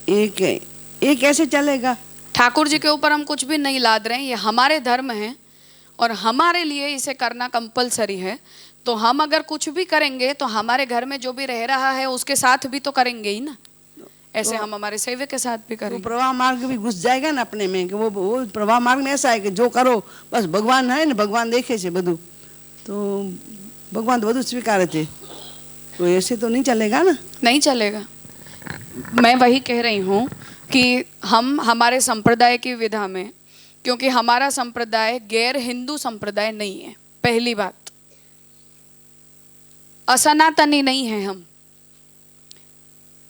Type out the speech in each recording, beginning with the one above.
ये कैसे चलेगा? ठाकुर जी के ऊपर हम कुछ भी नहीं लाद रहे हैं, ये हमारे धर्म है और हमारे लिए इसे करना कंपलसरी है। तो हम अगर कुछ भी करेंगे तो हमारे घर में जो भी रह रहा है उसके साथ भी तो करेंगे ही ना, ऐसे हम हमारे सेवक के साथ भी तो करेंगे। प्रवाह मार्ग भी घुस जाएगा ना अपने में, कि वो प्रवाह मार्ग में ऐसा है कि जो करो बस भगवान है ने भगवान देखे છે બધું, तो भगवान तो બધું स्वीकारे છે, तो ऐसे तो नहीं चलेगा ना। नहीं चलेगा। मैं वही कह रही हूँ कि हम हमारे संप्रदाय की विधा में, क्योंकि हमारा संप्रदाय गैर हिंदू संप्रदाय नहीं है, पहली बात, असनातनी नहीं है हम।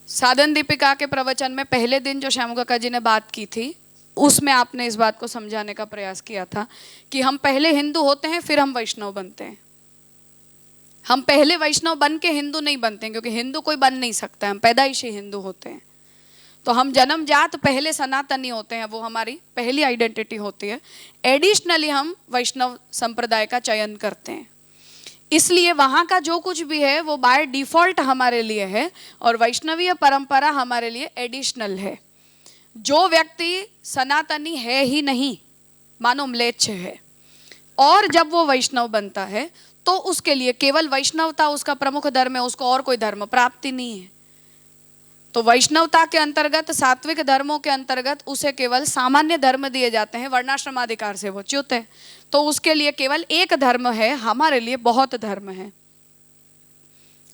साधन दीपिका के प्रवचन में पहले दिन जो श्याम काका जी ने बात की थी उसमें आपने इस बात को समझाने का प्रयास किया था कि हम पहले हिंदू होते हैं फिर हम वैष्णव बनते हैं। हम पहले वैष्णव बन के हिंदू नहीं बनते हैं, क्योंकि हिंदू कोई बन नहीं सकता है, हम पैदाइशी हिंदू होते हैं। तो हम जन्मजात पहले सनातनी होते हैं, वो हमारी पहली आइडेंटिटी होती है। एडिशनली हम वैष्णव संप्रदाय का चयन करते हैं, इसलिए वहाँ का जो कुछ भी है वो बाय डिफॉल्ट हमारे लिए है और वैष्णवीय परंपरा हमारे लिए एडिशनल है। जो व्यक्ति सनातनी है ही नहीं, मानो म्लेच्छ है, और जब वो वैष्णव बनता है तो उसके लिए केवल वैष्णवता उसका प्रमुख धर्म है, उसको और कोई धर्म प्राप्ति नहीं है। तो वैष्णवता के अंतर्गत, सात्विक धर्मों के अंतर्गत उसे केवल सामान्य धर्म दिए जाते हैं, वर्णाश्रमाधिकार से वो च्युत है, तो उसके लिए केवल एक धर्म है, हमारे लिए बहुत धर्म है।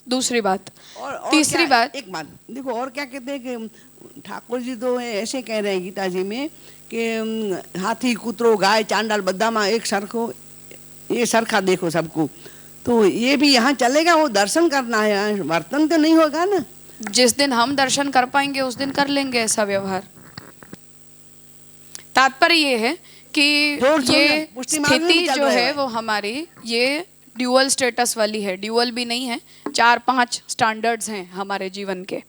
दूसरी बात। और तीसरी बात, एक बात देखो, और क्या कहते हैं कि ठाकुर जी तो ऐसे कह रहे हैं गीता जी में कि हाथी कूतरो गाय चांडाल बदामा एक सरखो, ये सरखा देखो सबको, तो ये भी यहाँ चलेगा? वो दर्शन करना है, वर्तन तो नहीं होगा ना। जिस दिन हम दर्शन कर पाएंगे उस दिन कर लेंगे ऐसा व्यवहार। तात्पर्य ये है कि ये स्थिति जो है वो हमारी ये ड्यूअल स्टेटस वाली है। ड्यूअल भी नहीं है, 4-5 स्टैंडर्ड्स हैं हमारे जीवन के।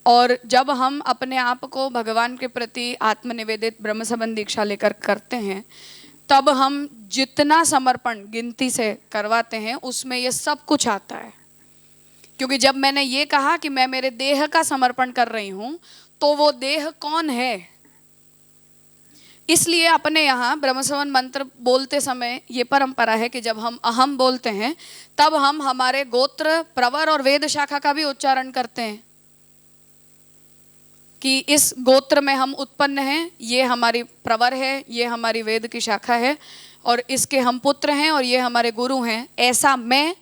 और जब हम अपने आप को भगवान के प्रति आत्मनिवेदित ब्रह्म संबंध दीक्षा लेकर करते हैं, तब हम जितना समर्पण गिनती से करवाते हैं उसमें ये सब कुछ आता है। क्योंकि जब मैंने ये कहा कि मैं मेरे देह का समर्पण कर रही हूं, तो वो देह कौन है? इसलिए अपने यहाँ ब्रह्मसंबंध मंत्र बोलते समय ये परंपरा है कि जब हम अहम बोलते हैं तब हम हमारे गोत्र, प्रवर और वेद शाखा का भी उच्चारण करते हैं कि इस गोत्र में हम उत्पन्न हैं, ये हमारी प्रवर है, ये हमारी वेद की शाखा है, और इसके हम पुत्र हैं और ये हमारे गुरु हैं। ऐसा मैं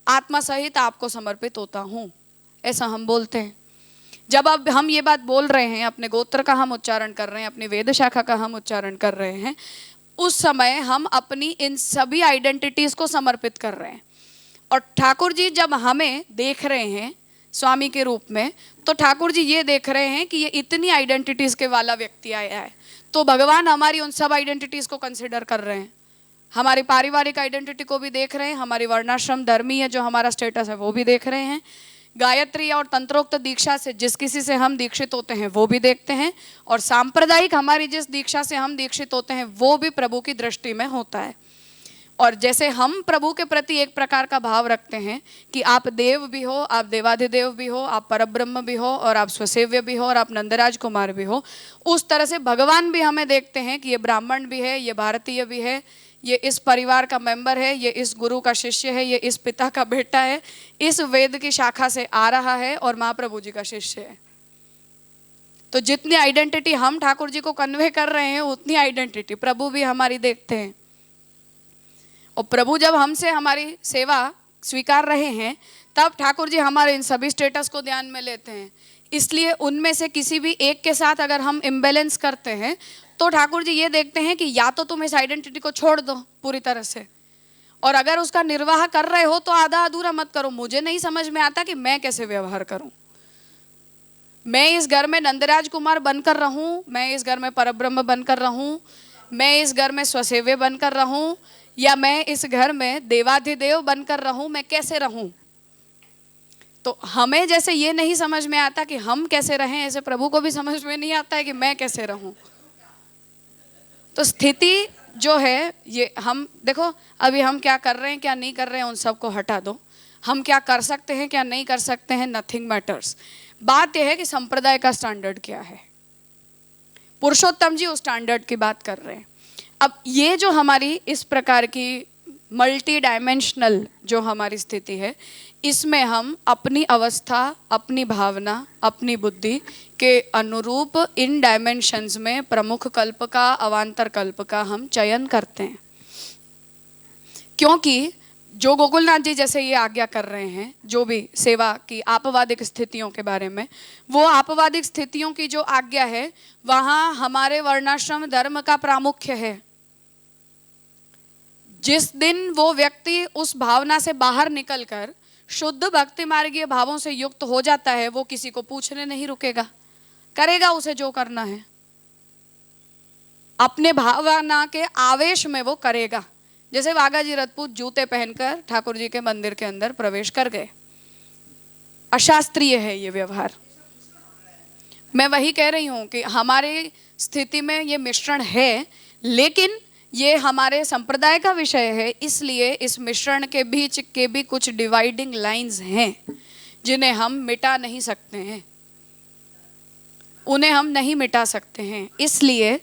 आत्मा सहित आपको समर्पित होता हूँ, ऐसा हम बोलते हैं। जब अब हम ये बात बोल रहे हैं, अपने गोत्र का हम उच्चारण कर रहे हैं, अपनी वेद शाखा का हम उच्चारण कर रहे हैं, उस समय हम अपनी इन सभी आइडेंटिटीज को समर्पित कर रहे हैं। और ठाकुर जी जब हमें देख रहे हैं स्वामी के रूप में, तो ठाकुर जी ये देख रहे हैं कि ये इतनी आइडेंटिटीज के वाला व्यक्ति आया है, तो भगवान हमारी उन सब आइडेंटिटीज को कंसिडर कर रहे हैं। हमारी पारिवारिक आइडेंटिटी को भी देख रहे हैं, हमारी वर्णाश्रम धर्मीय जो हमारा स्टेटस है वो भी देख रहे हैं, गायत्री और तंत्रोक्त दीक्षा से जिस किसी से हम दीक्षित होते हैं वो भी देखते हैं, और सांप्रदायिक हमारी जिस दीक्षा से हम दीक्षित होते हैं वो भी प्रभु की दृष्टि में होता है। और जैसे हम प्रभु के प्रति एक प्रकार का भाव रखते हैं कि आप देव भी हो, आप देवाधिदेव भी हो, आप परब्रह्म भी हो, और आप स्वसेव्य भी हो, और आप नंदराज कुमार भी हो, उस तरह से भगवान भी हमें देखते हैं कि ये ब्राह्मण भी है, ये भारतीय भी है, ये इस परिवार का मेंबर है, ये इस गुरु का शिष्य है, ये इस पिता का बेटा है, इस वेद की शाखा से आ रहा है और महाप्रभु जी का शिष्य है। तो जितनी आइडेंटिटी हम ठाकुर जी को कन्वे कर रहे हैं उतनी आइडेंटिटी प्रभु भी हमारी देखते हैं। और प्रभु जब हमसे हमारी सेवा स्वीकार रहे हैं तब ठाकुर जी हमारे इन सभी स्टेटस को ध्यान में लेते हैं। इसलिए उनमें से किसी भी एक के साथ अगर हम इम्बैलेंस करते हैं तो ठाकुर जी ये देखते हैं कि या तो तुम इस आइडेंटिटी को छोड़ दो पूरी तरह से, और अगर उसका निर्वाह कर रहे हो तो आधा अधूरा मत करो। मुझे नहीं समझ में आता कि मैं कैसे व्यवहार करूं। मैं इस घर में नंदराज कुमार बनकर रहूं, मैं इस घर में परब्रह्म बनकर रहूं, मैं इस घर में स्वसेव्य बनकर रहूं, या मैं इस घर में देवाधिदेव बनकर रहूं, मैं कैसे रहूं? तो हमें जैसे ये नहीं समझ में आता कि हम कैसे रहें, ऐसे प्रभु को भी समझ में नहीं आता है कि मैं कैसे रहूं। तो स्थिति जो है ये हम देखो, अभी हम क्या कर रहे हैं क्या नहीं कर रहे हैं उन सबको हटा दो, हम क्या कर सकते हैं क्या नहीं कर सकते हैं, नथिंग मैटर्स। बात यह है कि संप्रदाय का स्टैंडर्ड क्या है। पुरुषोत्तम जी उस स्टैंडर्ड की बात कर रहे हैं। अब ये जो हमारी इस प्रकार की मल्टी डायमेंशनल जो हमारी स्थिति है, इसमें हम अपनी अवस्था, अपनी भावना, अपनी बुद्धि के अनुरूप इन डायमेंशंस में प्रमुख कल्प का, अवान्तर कल्प का हम चयन करते हैं। क्योंकि जो गोकुलनाथ जी जैसे ये आज्ञा कर रहे हैं, जो भी सेवा की आपवादिक स्थितियों के बारे में, वो आपवादिक स्थितियों की जो आज्ञा है वहाँ हमारे वर्णाश्रम धर्म का प्रामुख्य है। जिस दिन वो व्यक्ति उस भावना से बाहर निकलकर शुद्ध भक्ति मार्गीय भावों से युक्त हो जाता है, वो किसी को पूछने नहीं रुकेगा, करेगा उसे जो करना है, अपने भावना के आवेश में वो करेगा। जैसे वाघाजी रजपूत जूते पहनकर ठाकुर जी के मंदिर के अंदर प्रवेश कर गए, अशास्त्रीय है ये व्यवहार। मैं वही कह रही हूं कि हमारे स्थिति में ये मिश्रण है, लेकिन ये हमारे संप्रदाय का विषय है, इसलिए इस मिश्रण के बीच के भी कुछ डिवाइडिंग लाइंस हैं जिन्हें हम मिटा नहीं सकते हैं, उन्हें हम नहीं मिटा सकते हैं। इसलिए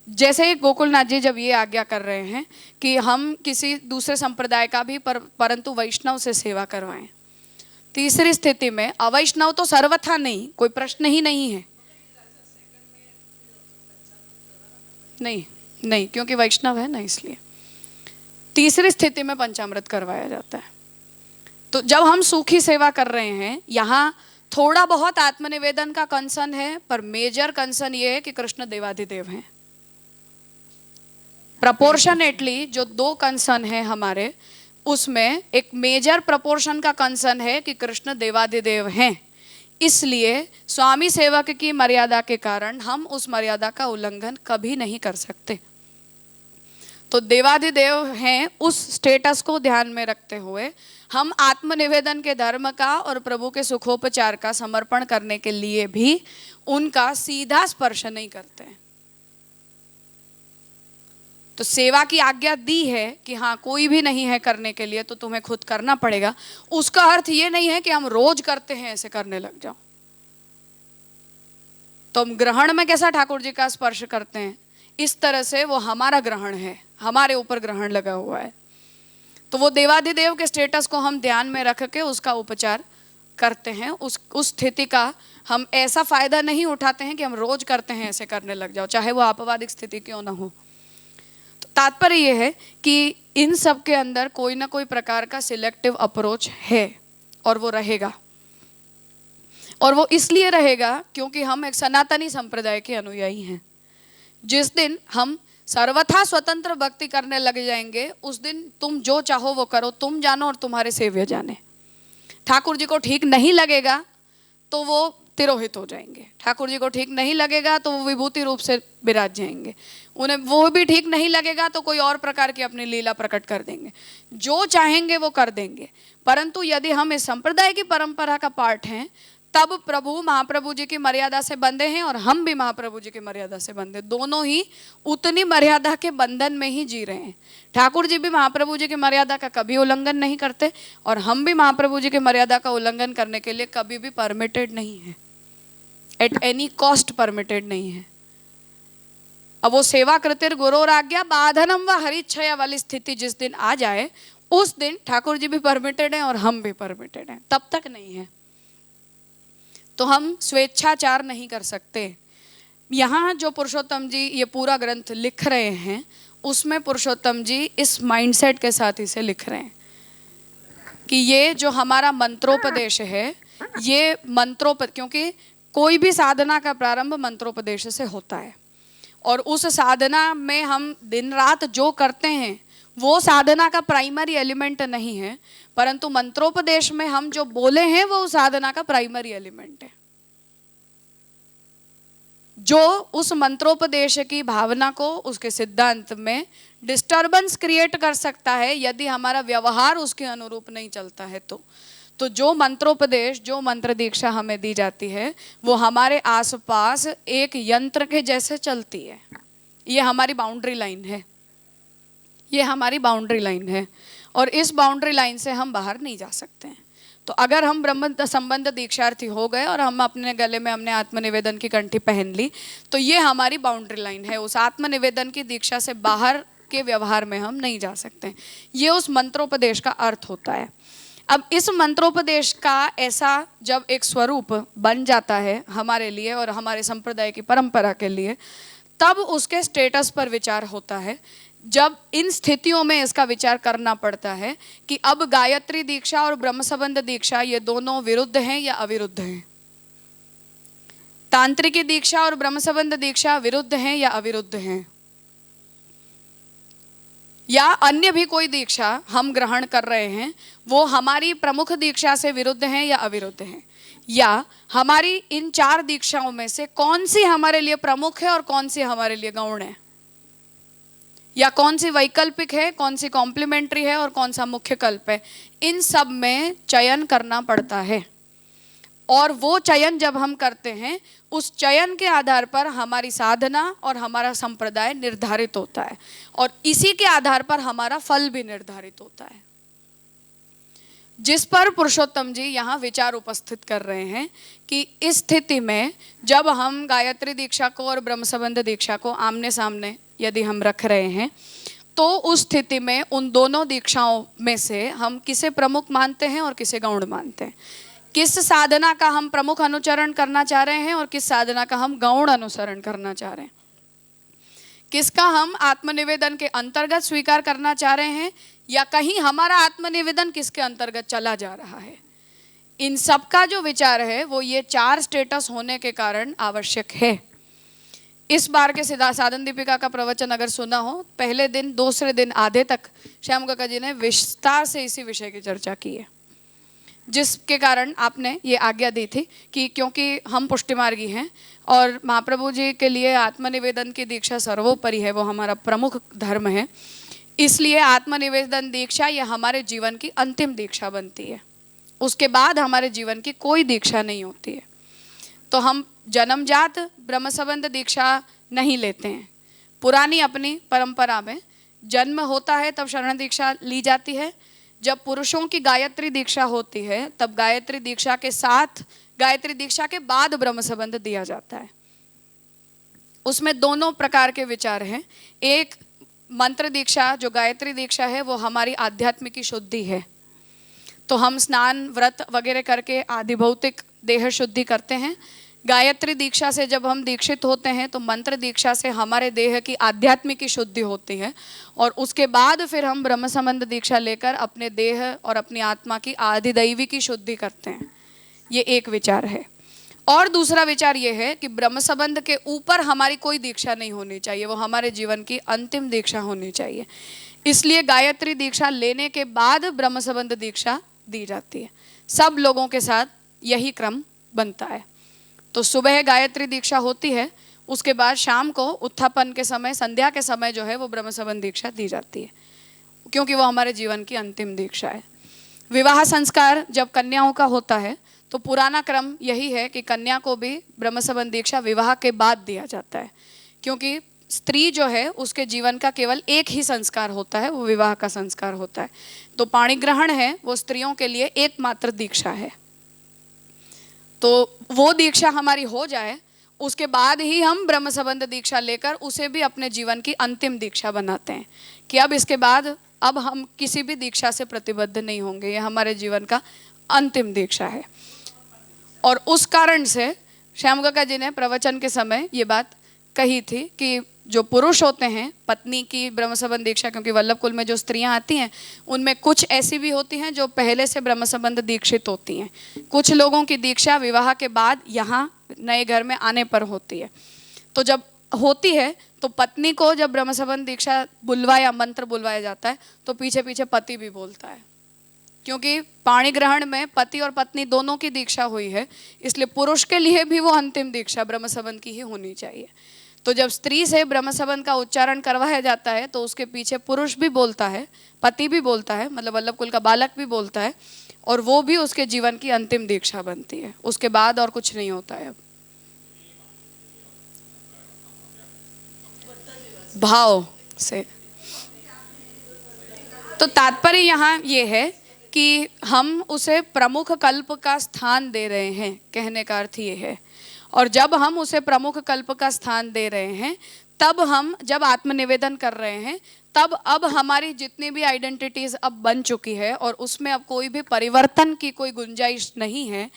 जैसे गोकुलनाथ जी जब ये आज्ञा कर रहे हैं कि हम किसी दूसरे संप्रदाय का भी परंतु वैष्णव से सेवा करवाएं, तीसरी स्थिति में अवैष्णव तो सर्वथा नहीं, कोई प्रश्न ही नहीं है, नहीं क्योंकि वैष्णव है ना, इसलिए तीसरी स्थिति में पंचामृत करवाया जाता है। तो जब हम सूखी सेवा कर रहे हैं, यहाँ थोड़ा बहुत आत्मनिवेदन का कंसर्न है, पर मेजर कंसर्न ये है कि कृष्ण देवाधिदेव हैं। प्रपोर्शनेटली जो दो कंसर्न है हमारे, उसमें एक मेजर प्रपोर्शन का कंसर्न है कि कृष्ण देवाधिदेव हैं। इसलिए स्वामी सेवक की मर्यादा के कारण हम उस मर्यादा का उल्लंघन कभी नहीं कर सकते। तो देवाधिदेव हैं, उस स्टेटस को ध्यान में रखते हुए हम आत्मनिवेदन के धर्म का और प्रभु के सुखोपचार का समर्पण करने के लिए भी उनका सीधा स्पर्श नहीं करते हैं। तो सेवा की आज्ञा दी है कि हाँ कोई भी नहीं है करने के लिए तो तुम्हें खुद करना पड़ेगा, उसका अर्थ ये नहीं है कि हम रोज करते हैं ऐसे करने लग जाओ। तो हम ग्रहण में कैसा ठाकुर जी का स्पर्श करते हैं, इस तरह से वो हमारा ग्रहण है, हमारे ऊपर ग्रहण लगा हुआ है। तो वो देवाधिदेव के स्टेटस को हम ध्यान में रख के उसका उपचार करते हैं। उस स्थिति का हम ऐसा फायदा नहीं उठाते हैं कि हम रोज करते हैं ऐसे करने लग जाओ, चाहे वो आपवादिक स्थिति क्यों ना हो। तो तात्पर्य ये है कि इन सब के अंदर कोई ना कोई प्रकार का सिलेक्टिव अप्रोच है और वो रहेगा। और वो इसलिए रहेगा क्योंकि हम एक सनातनी संप्रदाय के अनुयायी हैं। जिस दिन हम सर्वथा स्वतंत्र भक्ति करने लग जाएंगे, उस दिन तुम जो चाहो वो करो, तुम जानो और तुम्हारे सेव्य जाने। ठाकुर जी को ठीक नहीं लगेगा तो वो तिरोहित हो जाएंगे, ठाकुर जी को ठीक नहीं लगेगा तो वो विभूति रूप से विराज जाएंगे, उन्हें वो भी ठीक नहीं लगेगा तो कोई और प्रकार की अपनी लीला प्रकट कर देंगे, जो चाहेंगे वो कर देंगे। परंतु यदि हम इस संप्रदाय की परंपरा का पार्ट हैं, तब प्रभु महाप्रभु जी की मर्यादा से बंधे हैं और हम भी महाप्रभु जी की मर्यादा से बंधे, दोनों ही उतनी मर्यादा के बंधन में ही जी रहे हैं। ठाकुर जी भी महाप्रभु जी की मर्यादा का कभी उल्लंघन नहीं करते और हम भी महाप्रभु जी की मर्यादा का उल्लंघन करने के लिए कभी भी परमिटेड नहीं है, एट एनी कॉस्ट परमिटेड नहीं है। अब वो सेवा कृतिर गुरोर आज्ञा बाधनम व हरिच्छया वाली स्थिति जिस दिन आ जाए, उस दिन ठाकुर जी भी परमिटेड हैं और हम भी परमिटेड हैं, तब तक नहीं है। तो हम स्वेच्छाचार नहीं कर सकते। यहाँ जो पुरुषोत्तम जी ये पूरा ग्रंथ लिख रहे हैं, उसमें पुरुषोत्तम जी इस माइंडसेट के साथ इसे लिख रहे हैं कि ये जो हमारा मंत्रोपदेश है, ये क्योंकि कोई भी साधना का प्रारंभ मंत्रोपदेश से होता है और उस साधना में हम दिन रात जो करते हैं वो साधना का प्राइमरी एलिमेंट नहीं है, परंतु मंत्रोपदेश में हम जो बोले हैं वो साधना का प्राइमरी एलिमेंट है, जो उस मंत्रोपदेश की भावना को उसके सिद्धांत में डिस्टर्बेंस क्रिएट कर सकता है यदि हमारा व्यवहार उसके अनुरूप नहीं चलता है। तो जो मंत्रोपदेश, जो मंत्र दीक्षा हमें दी जाती है वो हमारे आसपास एक यंत्र के जैसे चलती है। ये हमारी बाउंड्री लाइन है, ये हमारी बाउंड्री लाइन है और इस बाउंड्री लाइन से हम बाहर नहीं जा सकते हैं। तो अगर हम ब्रह्म संबंध दीक्षार्थी हो गए और हम अपने गले में हमने आत्मनिवेदन की कंठी पहन ली, तो ये हमारी बाउंड्री लाइन है। उस आत्मनिवेदन की दीक्षा से बाहर के व्यवहार में हम नहीं जा सकते। ये उस मंत्रोपदेश का अर्थ होता है। अब इस मंत्रोपदेश का ऐसा जब एक स्वरूप बन जाता है हमारे लिए और हमारे संप्रदाय की परंपरा के लिए, तब उसके स्टेटस पर विचार होता है। जब इन स्थितियों में इसका विचार करना पड़ता है कि अब गायत्री दीक्षा और ब्रह्म संबंध दीक्षा ये दोनों विरुद्ध हैं या अविरुद्ध हैं, तांत्रिकी दीक्षा और ब्रह्म संबंध दीक्षा विरुद्ध हैं या अविरुद्ध हैं, या अन्य भी कोई दीक्षा हम ग्रहण कर रहे हैं वो हमारी प्रमुख दीक्षा से विरुद्ध हैं या अविरुद्ध हैं, या हमारी इन 4 दीक्षाओं में से कौन सी हमारे लिए प्रमुख है और कौन सी हमारे लिए गौण है, या कौन सी वैकल्पिक है, कौन सी कॉम्प्लीमेंट्री है और कौन सा मुख्य कल्प है। इन सब में चयन करना पड़ता है। और वो चयन जब हम करते हैं, उस चयन के आधार पर हमारी साधना और हमारा संप्रदाय निर्धारित होता है, और इसी के आधार पर हमारा फल भी निर्धारित होता है। जिस पर पुरुषोत्तम जी यहाँ विचार उपस्थित कर रहे हैं कि इस स्थिति में जब हम गायत्री दीक्षा को और ब्रह्म संबंध दीक्षा को आमने सामने यदि हम रख रहे हैं, तो उस स्थिति में उन दोनों दीक्षाओं में से हम किसे प्रमुख मानते हैं और किसे गौण मानते हैं, किस साधना का हम प्रमुख अनुचरण करना चाह रहे हैं और किस साधना का हम गौण अनुसरण करना चाह रहे हैं, किसका हम आत्मनिवेदन के अंतर्गत स्वीकार करना चाह रहे हैं या कहीं हमारा आत्मनिवेदन किसके अंतर्गत चला जा रहा है। इन सब का जो विचार है वो ये 4 स्टेटस होने के कारण आवश्यक है। इस बार के साधन दीपिका का प्रवचन अगर सुना हो, पहले दिन दूसरे दिन आधे तक श्याम काका जी ने विस्तार से इसी विषय की चर्चा की है, जिसके कारण आपने ये आज्ञा दी थी कि क्योंकि हम पुष्टि मार्गी हैं और महाप्रभु जी के लिए आत्मनिवेदन की दीक्षा सर्वोपरि है, वो हमारा प्रमुख धर्म है, इसलिए आत्मनिवेदन दीक्षा ये हमारे जीवन की अंतिम दीक्षा बनती है। उसके बाद हमारे जीवन की कोई दीक्षा नहीं होती है। तो हम जन्मजात ब्रह्म संबंध दीक्षा नहीं लेते हैं। पुरानी अपनी परंपरा में जन्म होता है तब शरण दीक्षा ली जाती है, जब पुरुषों की गायत्री दीक्षा होती है तब गायत्री दीक्षा के साथ गायत्री दीक्षा के बाद ब्रह्म संबंध दिया जाता है। उसमें दोनों प्रकार के विचार हैं। एक मंत्र दीक्षा जो गायत्री दीक्षा है वो हमारी आध्यात्मिक की शुद्धि है, तो हम स्नान व्रत वगैरह करके आदि भौतिक देह शुद्धि करते हैं। गायत्री दीक्षा से जब हम दीक्षित होते हैं तो मंत्र दीक्षा से हमारे देह की आध्यात्मिक की शुद्धि होती है, और उसके बाद फिर हम ब्रह्म संबंध दीक्षा लेकर अपने देह और अपनी आत्मा की आदिदैवी की शुद्धि करते हैं। ये एक विचार है। और दूसरा विचार ये है कि ब्रह्म संबंध के ऊपर हमारी कोई दीक्षा नहीं होनी चाहिए, वो हमारे जीवन की अंतिम दीक्षा होनी चाहिए। इसलिए गायत्री दीक्षा लेने के बाद ब्रह्म संबंध दीक्षा दी जाती है। सब लोगों के साथ यही क्रम बनता है। तो सुबह गायत्री दीक्षा होती है, उसके बाद शाम को उत्थापन के समय, संध्या के समय जो है वो ब्रह्म संबंध दीक्षा दी जाती है, क्योंकि वो हमारे जीवन की अंतिम दीक्षा है। विवाह संस्कार जब कन्याओं का होता है तो पुराना क्रम यही है कि कन्या को भी ब्रह्म संबंध दीक्षा विवाह के बाद दिया जाता है, क्योंकि स्त्री जो है उसके जीवन का केवल एक ही संस्कार होता है, वो विवाह का संस्कार होता है। तो पाणी ग्रहण है वो स्त्रियों के लिए एकमात्र दीक्षा है। तो वो दीक्षा हमारी हो जाए, उसके बाद ही हम ब्रह्म संबंध दीक्षा लेकर उसे भी अपने जीवन की अंतिम दीक्षा बनाते हैं कि अब इसके बाद अब हम किसी भी दीक्षा से प्रतिबद्ध नहीं होंगे, ये हमारे जीवन का अंतिम दीक्षा है। और उस कारण से श्याम काका जी ने प्रवचन के समय ये बात कही थी कि जो पुरुष होते हैं पत्नी की ब्रह्म संबंध दीक्षा, क्योंकि वल्लभ कुल में जो स्त्रियां आती हैं उनमें कुछ ऐसी भी होती हैं जो पहले से ब्रह्म संबंध दीक्षित होती हैं, कुछ लोगों की दीक्षा विवाह के बाद यहाँ नए घर में आने पर होती है। तो जब होती है तो पत्नी को जब ब्रह्म संबंध दीक्षा बुलवाया, मंत्र बुलवाया जाता है तो पीछे पीछे पति भी बोलता है, क्योंकि पाणी ग्रहण में पति और पत्नी दोनों की दीक्षा हुई है, इसलिए पुरुष के लिए भी वो अंतिम दीक्षा ब्रह्म संबंध की ही होनी चाहिए। तो जब स्त्री से ब्रह्म संबंध का उच्चारण करवाया जाता है तो उसके पीछे पुरुष भी बोलता है, पति भी बोलता है, मतलब वल्लभ कुल का बालक भी बोलता है, और वो भी उसके जीवन की अंतिम दीक्षा बनती है। उसके बाद और कुछ नहीं होता है अब भाव से। तो तात्पर्य यहाँ ये है कि हम उसे प्रमुख कल्प का स्थान दे रहे हैं, कहने का अर्थ ये है। और जब हम उसे प्रमुख कल्प का स्थान दे रहे हैं, तब हम जब आत्मनिवेदन कर रहे हैं, तब अब हमारी जितनी भी आइडेंटिटीज अब बन चुकी है और उसमें अब कोई भी परिवर्तन की कोई गुंजाइश नहीं है,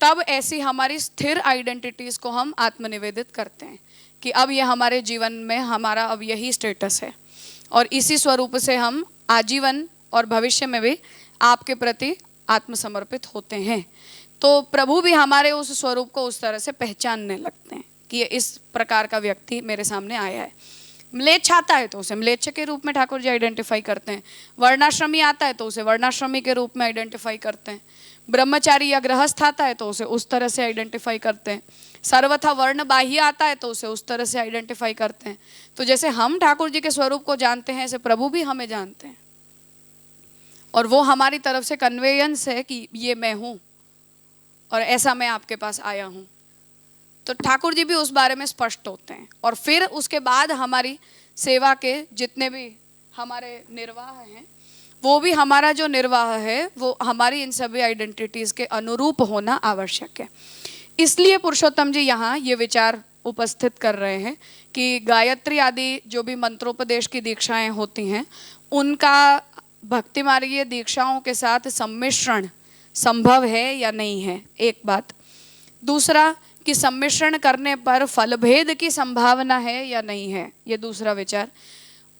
तब ऐसी हमारी स्थिर आइडेंटिटीज को हम आत्मनिवेदित करते हैं कि अब ये हमारे जीवन में हमारा अब यही स्टेटस है, और इसी स्वरूप से हम आजीवन और भविष्य में भी आपके प्रति आत्मसमर्पित होते हैं। तो प्रभु भी हमारे उस स्वरूप को उस तरह से पहचानने लगते हैं कि ये इस प्रकार का व्यक्ति मेरे सामने आया है। म्लेच्छ आता है तो उसे म्लेच्छ के रूप में ठाकुर जी आइडेंटिफाई करते हैं, वर्णाश्रमी आता है तो उसे वर्णाश्रमी के रूप में आइडेंटिफाई करते हैं, ब्रह्मचारी या गृहस्थ आता है तो उसे उस तरह से आइडेंटिफाई करते हैं, सर्वथा वर्ण बाह्य आता है तो उसे उस तरह से आइडेंटिफाई करते हैं। तो जैसे हम ठाकुर जी के स्वरूप को जानते हैं, ऐसे प्रभु भी हमें जानते हैं, और वो हमारी तरफ से कन्वेयंस है कि ये मैं हूँ और ऐसा मैं आपके पास आया हूँ। तो ठाकुर जी भी उस बारे में स्पष्ट होते हैं, और फिर उसके बाद हमारी सेवा के जितने भी हमारे निर्वाह हैं, वो भी हमारा जो निर्वाह है वो हमारी इन सभी आइडेंटिटीज के अनुरूप होना आवश्यक है। इसलिए पुरुषोत्तम जी यहाँ ये विचार उपस्थित कर रहे हैं कि गायत्री आदि जो भी मंत्रोपदेश की दीक्षाएं होती हैं, उनका भक्ति मार्गीय दीक्षाओं के साथ सम्मिश्रण संभव है या नहीं है, एक बात। दूसरा कि सम्मिश्रण करने पर फलभेद की संभावना है या नहीं है, ये दूसरा विचार।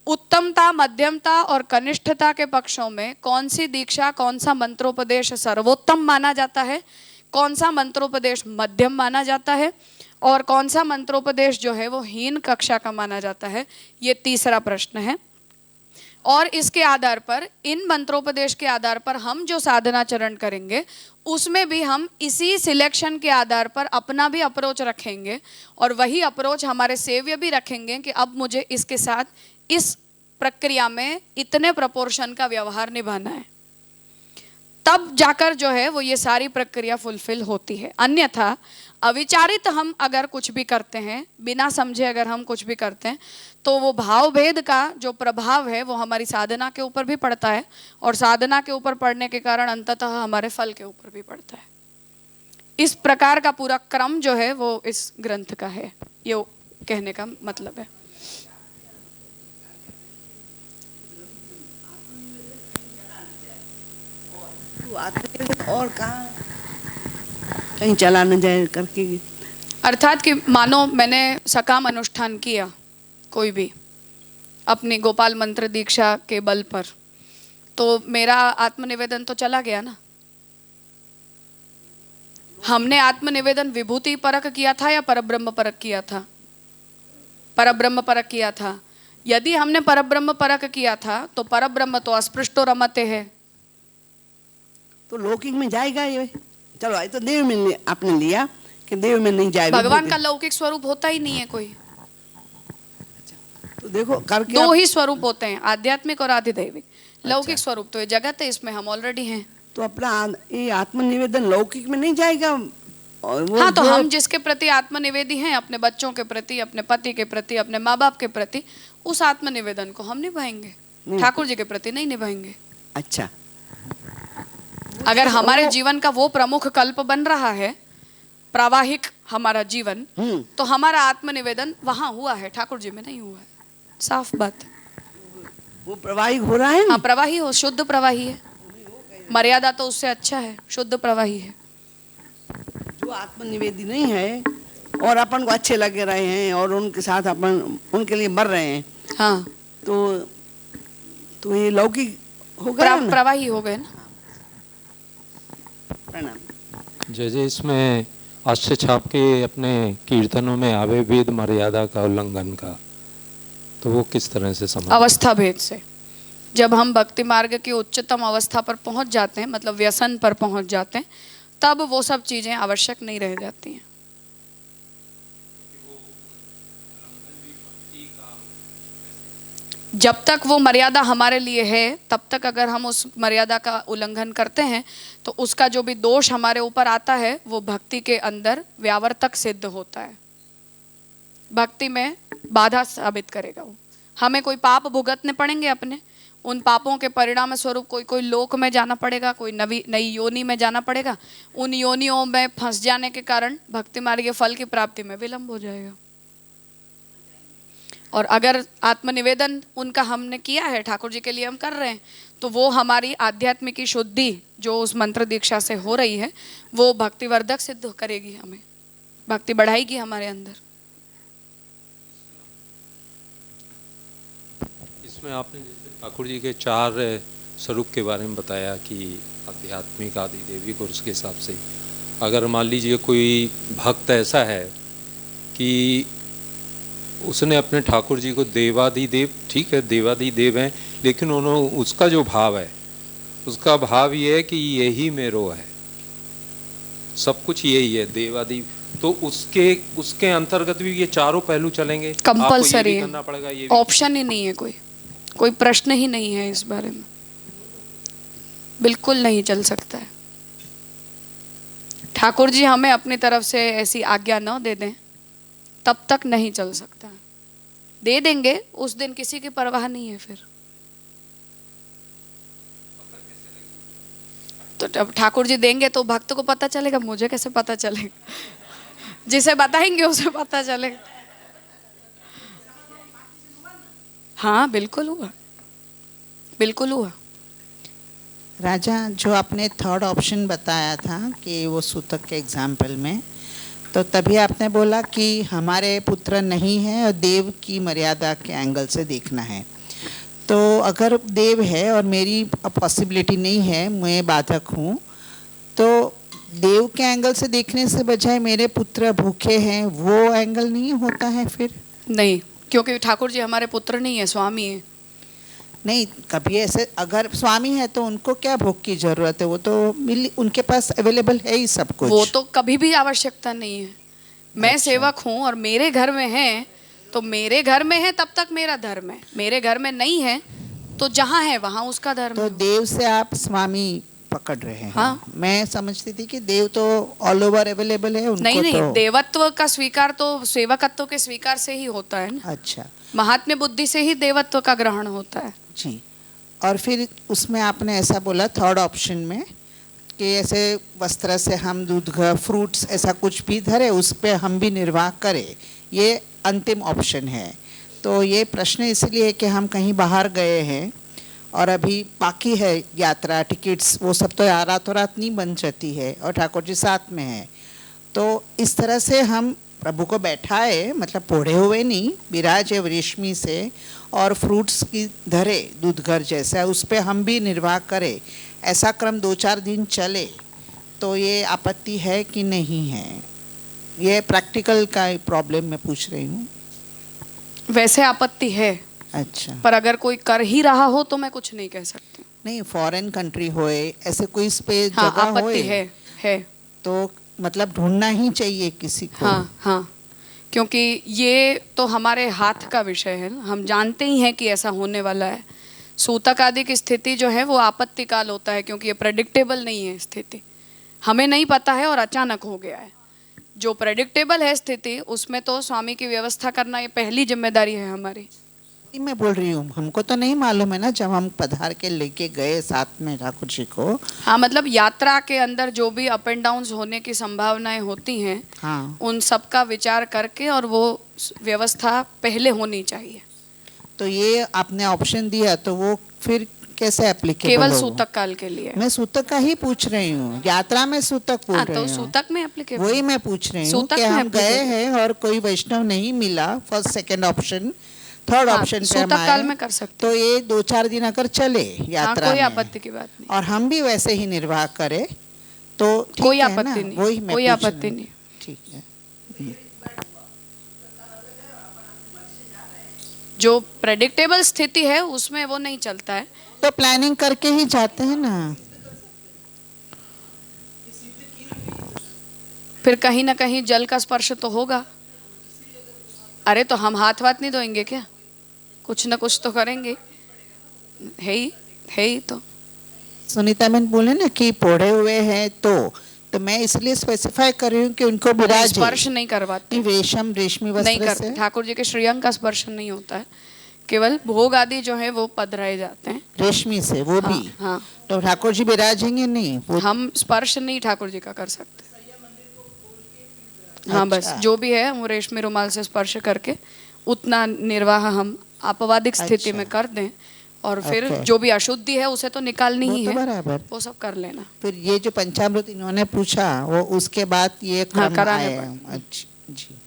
उत्तमता, मध्यमता और कनिष्ठता के पक्षों में कौन सी दीक्षा, कौन सा मंत्रोपदेश सर्वोत्तम माना जाता है, कौन सा मंत्रोपदेश मध्यम माना जाता है, और कौन सा मंत्रोपदेश जो है वो हीन कक्षा का माना जाता है, ये तीसरा प्रश्न है। और इसके आधार पर, इन मंत्रोपदेश के आधार पर हम जो साधना चरण करेंगे उसमें भी हम इसी सिलेक्शन के आधार पर अपना भी अप्रोच रखेंगे, और वही अप्रोच हमारे सेव्य भी रखेंगे कि अब मुझे इसके साथ इस प्रक्रिया में इतने प्रपोर्शन का व्यवहार निभाना है, तब जाकर जो है वो ये सारी प्रक्रिया फुलफिल होती है। अन्यथा अविचारित हम अगर कुछ भी करते हैं, बिना समझे अगर हम कुछ भी करते हैं, तो वो भाव भेद का जो प्रभाव है वो हमारी साधना के ऊपर भी पड़ता है, और साधना के ऊपर पड़ने के कारण अंततः हमारे फल के ऊपर भी पड़ता है। इस प्रकार का पूरा क्रम जो है वो इस ग्रंथ का है, ये कहने का मतलब है। और कहाँ कहीं चला न जाए करके, अर्थात कि मानो मैंने सकाम अनुष्ठान किया कोई भी अपनी गोपाल मंत्र दीक्षा के बल पर, तो मेरा आत्मनिवेदन तो चला गया ना। हमने आत्मनिवेदन विभूति परक किया था या परब्रह्म परक किया था? परब्रह्म परक किया था। यदि हमने परब्रह्म परक किया था तो परब्रह्म तो अस्पृष्टो रमते है, तो लौकिक में जाएगा ये। चलो ये तो देव में आपने लिया कि देव में नहीं जाएगा। भगवान का लौकिक स्वरूप होता ही नहीं है कोई। तो देखो करके दो ही स्वरूप होते हैं, आध्यात्मिक और आधिदैविक। लौकिक स्वरूप तो ये जगत है, इसमें हम ऑलरेडी हैं। तो अपना ये आत्मनिवेदन लौकिक में नहीं जाएगा। हाँ, तो हम जिसके प्रति आत्मनिवेदी हैं, अपने बच्चों के प्रति, अपने पति के प्रति, अपने माँ बाप के प्रति, उस आत्मनिवेदन को हम निभाएंगे, ठाकुर जी के प्रति नहीं निभाएंगे। अच्छा, अगर हमारे जीवन का वो प्रमुख कल्प बन रहा है, प्रावाहिक हमारा जीवन, तो हमारा आत्मनिवेदन वहां हुआ है, ठाकुर जी में नहीं हुआ है। साफ बात। वो प्रवाही हो रहा है ना? हाँ, प्रवाही हो, शुद्ध प्रवाही है। मर्यादा तो उससे अच्छा है, शुद्ध प्रवाही है। जो आत्मनिवेदी नहीं है और अपन को अच्छे लगे रहे हैं और उनके साथ अपन उनके लिए मर रहे हैं, हाँ, तो ये लौकिक हो गया ना? प्रवाही हो गए ना। प्रणाम। जैसे इसमें अष्ट छाप के अपने कीर्तनों में आवे भेद मर्यादा का उल्लंघन का, तो वो किस तरह से समझ? अवस्था भेद से। जब हम भक्ति मार्ग की उच्चतम अवस्था पर पहुंच जाते हैं, मतलब व्यसन पर पहुंच जाते हैं, तब वो सब चीजें आवश्यक नहीं रह जाती हैं। जब तक वो मर्यादा हमारे लिए है, तब तक अगर हम उस मर्यादा का उल्लंघन करते हैं, तो उसका जो भी दोष हमारे ऊपर आता है वो भक्ति के अंदर व्यावर्तक सिद्ध होता है, भक्ति में बाधा साबित करेगा। वो हमें कोई पाप भुगतने पड़ेंगे अपने, उन पापों के परिणाम स्वरूप कोई कोई लोक में जाना पड़ेगा, कोई नई योनि में जाना पड़ेगा। उन योनियों में फंस जाने के कारण भक्ति मार्ग के फल की प्राप्ति में विलंब हो जाएगा। और अगर आत्मनिवेदन उनका हमने किया है, ठाकुर जी के लिए हम कर रहे हैं, तो वो हमारी आध्यात्मिक की शुद्धि जो उस मंत्र दीक्षा से हो रही है वो भक्तिवर्धक सिद्ध करेगी, हमें भक्ति बढ़ाएगी हमारे अंदर। इसमें आपने जैसे ठाकुर जी के 4 स्वरूप के बारे में बताया कि आध्यात्मिक, आदि देविक और उसके हिसाब से अगर मान लीजिए कोई भक्त ऐसा है कि उसने अपने ठाकुर जी को देवादिदेव, ठीक है देवादिदेव हैं, लेकिन उन्होंने उसका जो भाव है, उसका भाव ये है कि यही मेरो है, सब कुछ यही है देवादि, तो उसके अंतर्गत भी ये चारों पहलू चलेंगे। कंपलसरी है, करना पड़ेगा, ये ऑप्शन ही नहीं है, कोई प्रश्न ही नहीं है इस बारे में, बिल्कुल नहीं चल सकता है। ठाकुर जी हमें अपनी तरफ से ऐसी आज्ञा न दे दें तब तक नहीं चल सकता। दे देंगे उस दिन किसी की परवाह नहीं है फिर। तो जब ठाकुर जी देंगे तो भक्त को पता चलेगा, मुझे कैसे पता चलेगा? जिसे बताएंगे उसे पता चलेगा। हाँ बिल्कुल हुआ, बिल्कुल हुआ। राजा, जो आपने थर्ड ऑप्शन बताया था कि वो सूतक के एग्जाम्पल में, तो तभी आपने बोला कि हमारे पुत्र नहीं है और देव की मर्यादा के एंगल से देखना है। तो अगर देव है और मेरी पॉसिबिलिटी नहीं है, मैं बाधक हूँ, तो देव के एंगल से देखने से बजाय मेरे पुत्र भूखे हैं, वो एंगल नहीं होता है फिर? नहीं, क्योंकि ठाकुर जी हमारे पुत्र नहीं है, स्वामी है। नहीं, कभी ऐसे अगर स्वामी है तो उनको क्या भोग की जरूरत है? वो तो उनके पास अवेलेबल है ही सब कुछ। वो तो कभी भी आवश्यकता नहीं है। मैं सेवक हूँ और मेरे घर में है तो मेरे घर में है तब तक मेरा धर्म है, मेरे घर में नहीं है तो जहाँ है वहाँ उसका धर्म तो है। देव से आप स्वामी पकड़ रहे हैं। हाँ। मैं समझती थी कि देव तो ऑल ओवर अवेलेबल है उनको। नहीं, तो देवत्व का स्वीकार तो सेवकत्व के स्वीकार से ही होता है ना। अच्छा, महात्म्य बुद्धि से ही देवत्व का ग्रहण होता है जी। और फिर उसमें आपने ऐसा बोला थर्ड ऑप्शन में कि ऐसे वस्त्र से हम दूध, फ्रूट्स, ऐसा कुछ भी धरे, उस पर हम भी निर्वाह करें, ये अंतिम ऑप्शन है। तो ये प्रश्न इसलिए कि हम कहीं बाहर गए हैं और अभी बाकी है यात्रा, टिकट्स, वो सब तो रातों रात नहीं बन जाती है और ठाकुर जी साथ में है। तो इस तरह से हम प्रभु को बैठाए, मतलब पोढ़े हुए नहीं, विराजे रेशमी से, और फ्रूट्स की धरे दूध घर जैसा, उस पर हम भी निर्वाह करें, ऐसा क्रम 2-4 दिन चले, तो ये आपत्ति है कि नहीं है? ये प्रैक्टिकल का प्रॉब्लम मैं पूछ रही हूँ। वैसे आपत्ति है। अच्छा, पर अगर कोई कर ही रहा हो तो मैं कुछ नहीं कह सकती। नहीं, फॉरेन कंट्री होए, ऐसे कोई स्पेस हाँ, जगह आपत्ति होए है तो मतलब ढूंढना ही चाहिए किसी को। हाँ, क्योंकि ये तो हमारे हाथ का विषय है ना, हम जानते ही हैं कि ऐसा होने वाला है। सूतक आदि की स्थिति जो है वो आपत्ति काल होता है, क्योंकि ये प्रेडिक्टेबल नहीं है स्थिति, हमें नहीं पता है और अचानक हो गया है। जो प्रेडिक्टेबल है स्थिति, उसमें तो स्वामी की व्यवस्था करना ये पहली जिम्मेदारी है हमारी। मैं बोल रही हूँ, हमको तो नहीं मालूम है ना, जब हम पधार के लेके गए साथ में ठाकुर जी को। हाँ, मतलब यात्रा के अंदर जो भी अप एंड डाउन होने की संभावनाएं होती हैं, हाँ, उन सब का विचार करके और वो व्यवस्था पहले होनी चाहिए। तो ये आपने ऑप्शन दिया, तो वो फिर कैसे एप्लीकेबल केवल होगा? सूतक काल के लिए। मैं सूतक का ही पूछ रही हूँ, यात्रा में सूतक पूछ हाँ, रही तो हूँ। सूतक में एप्लीकेबल। वही मैं पूछ रही हूँ सूतक कि में हम गए applicable। हैं और कोई वैष्णव नहीं मिला, फर्स्ट सेकंड ऑप्शन, थर्ड हाँ, ऑप्शन पे सूतक हम काल आए, में कर सकते तो ये 2-4 दिन अगर चले यात्रा हाँ, कोई में आपत्ति की बात नहीं, और हम भी वैसे ही निर्वाह करें तो ठीक कोई है ना? आपत्ति नहीं, वही मैं कोई पूछ रही आपत्ति हूँ। नहीं। ठीक है। जो प्रेडिक्टेबल स्थिति है उसमें वो नहीं चलता है। तो प्लानिंग करके ही जाते हैं ना। फिर कहीं ना कहीं जल का स्पर्श तो होगा। अरे तो हम हाथ वाथ नहीं धोएंगे क्या? कुछ ना कुछ तो करेंगे, है ही तो। सुनीता मैंने बोले ना कि पोढ़े हुए हैं, तो मैं इसलिए स्पेसिफाई कर रही हूँ कि उनको विराजे, स्पर्श नहीं करवाते, रेशमी नहीं वस्त्र करते। से। ठाकुर जी के श्रीअंग का स्पर्श नहीं होता है, केवल भोग आदि जो है वो पधराए जाते हैं। रेशमी से वो भी। हाँ, तो ठाकुर जी विराजेंगे नहीं वो? हम स्पर्श नहीं ठाकुर जी का कर सकते। हाँ, बस अच्छा। जो भी है वो रेशमी रुमाल से स्पर्श करके उतना निर्वाह हम आपवादिक स्थिति अच्छा। में कर दें, और फिर ओके। जो भी अशुद्धि है उसे तो निकालनी वो ही तो है, बराबर। वो सब कर लेना। फिर ये जो पंचामृत इन्होंने पूछा वो उसके बाद ये हाँ, क्रम कराने आए। पड़े। अच्छा जी।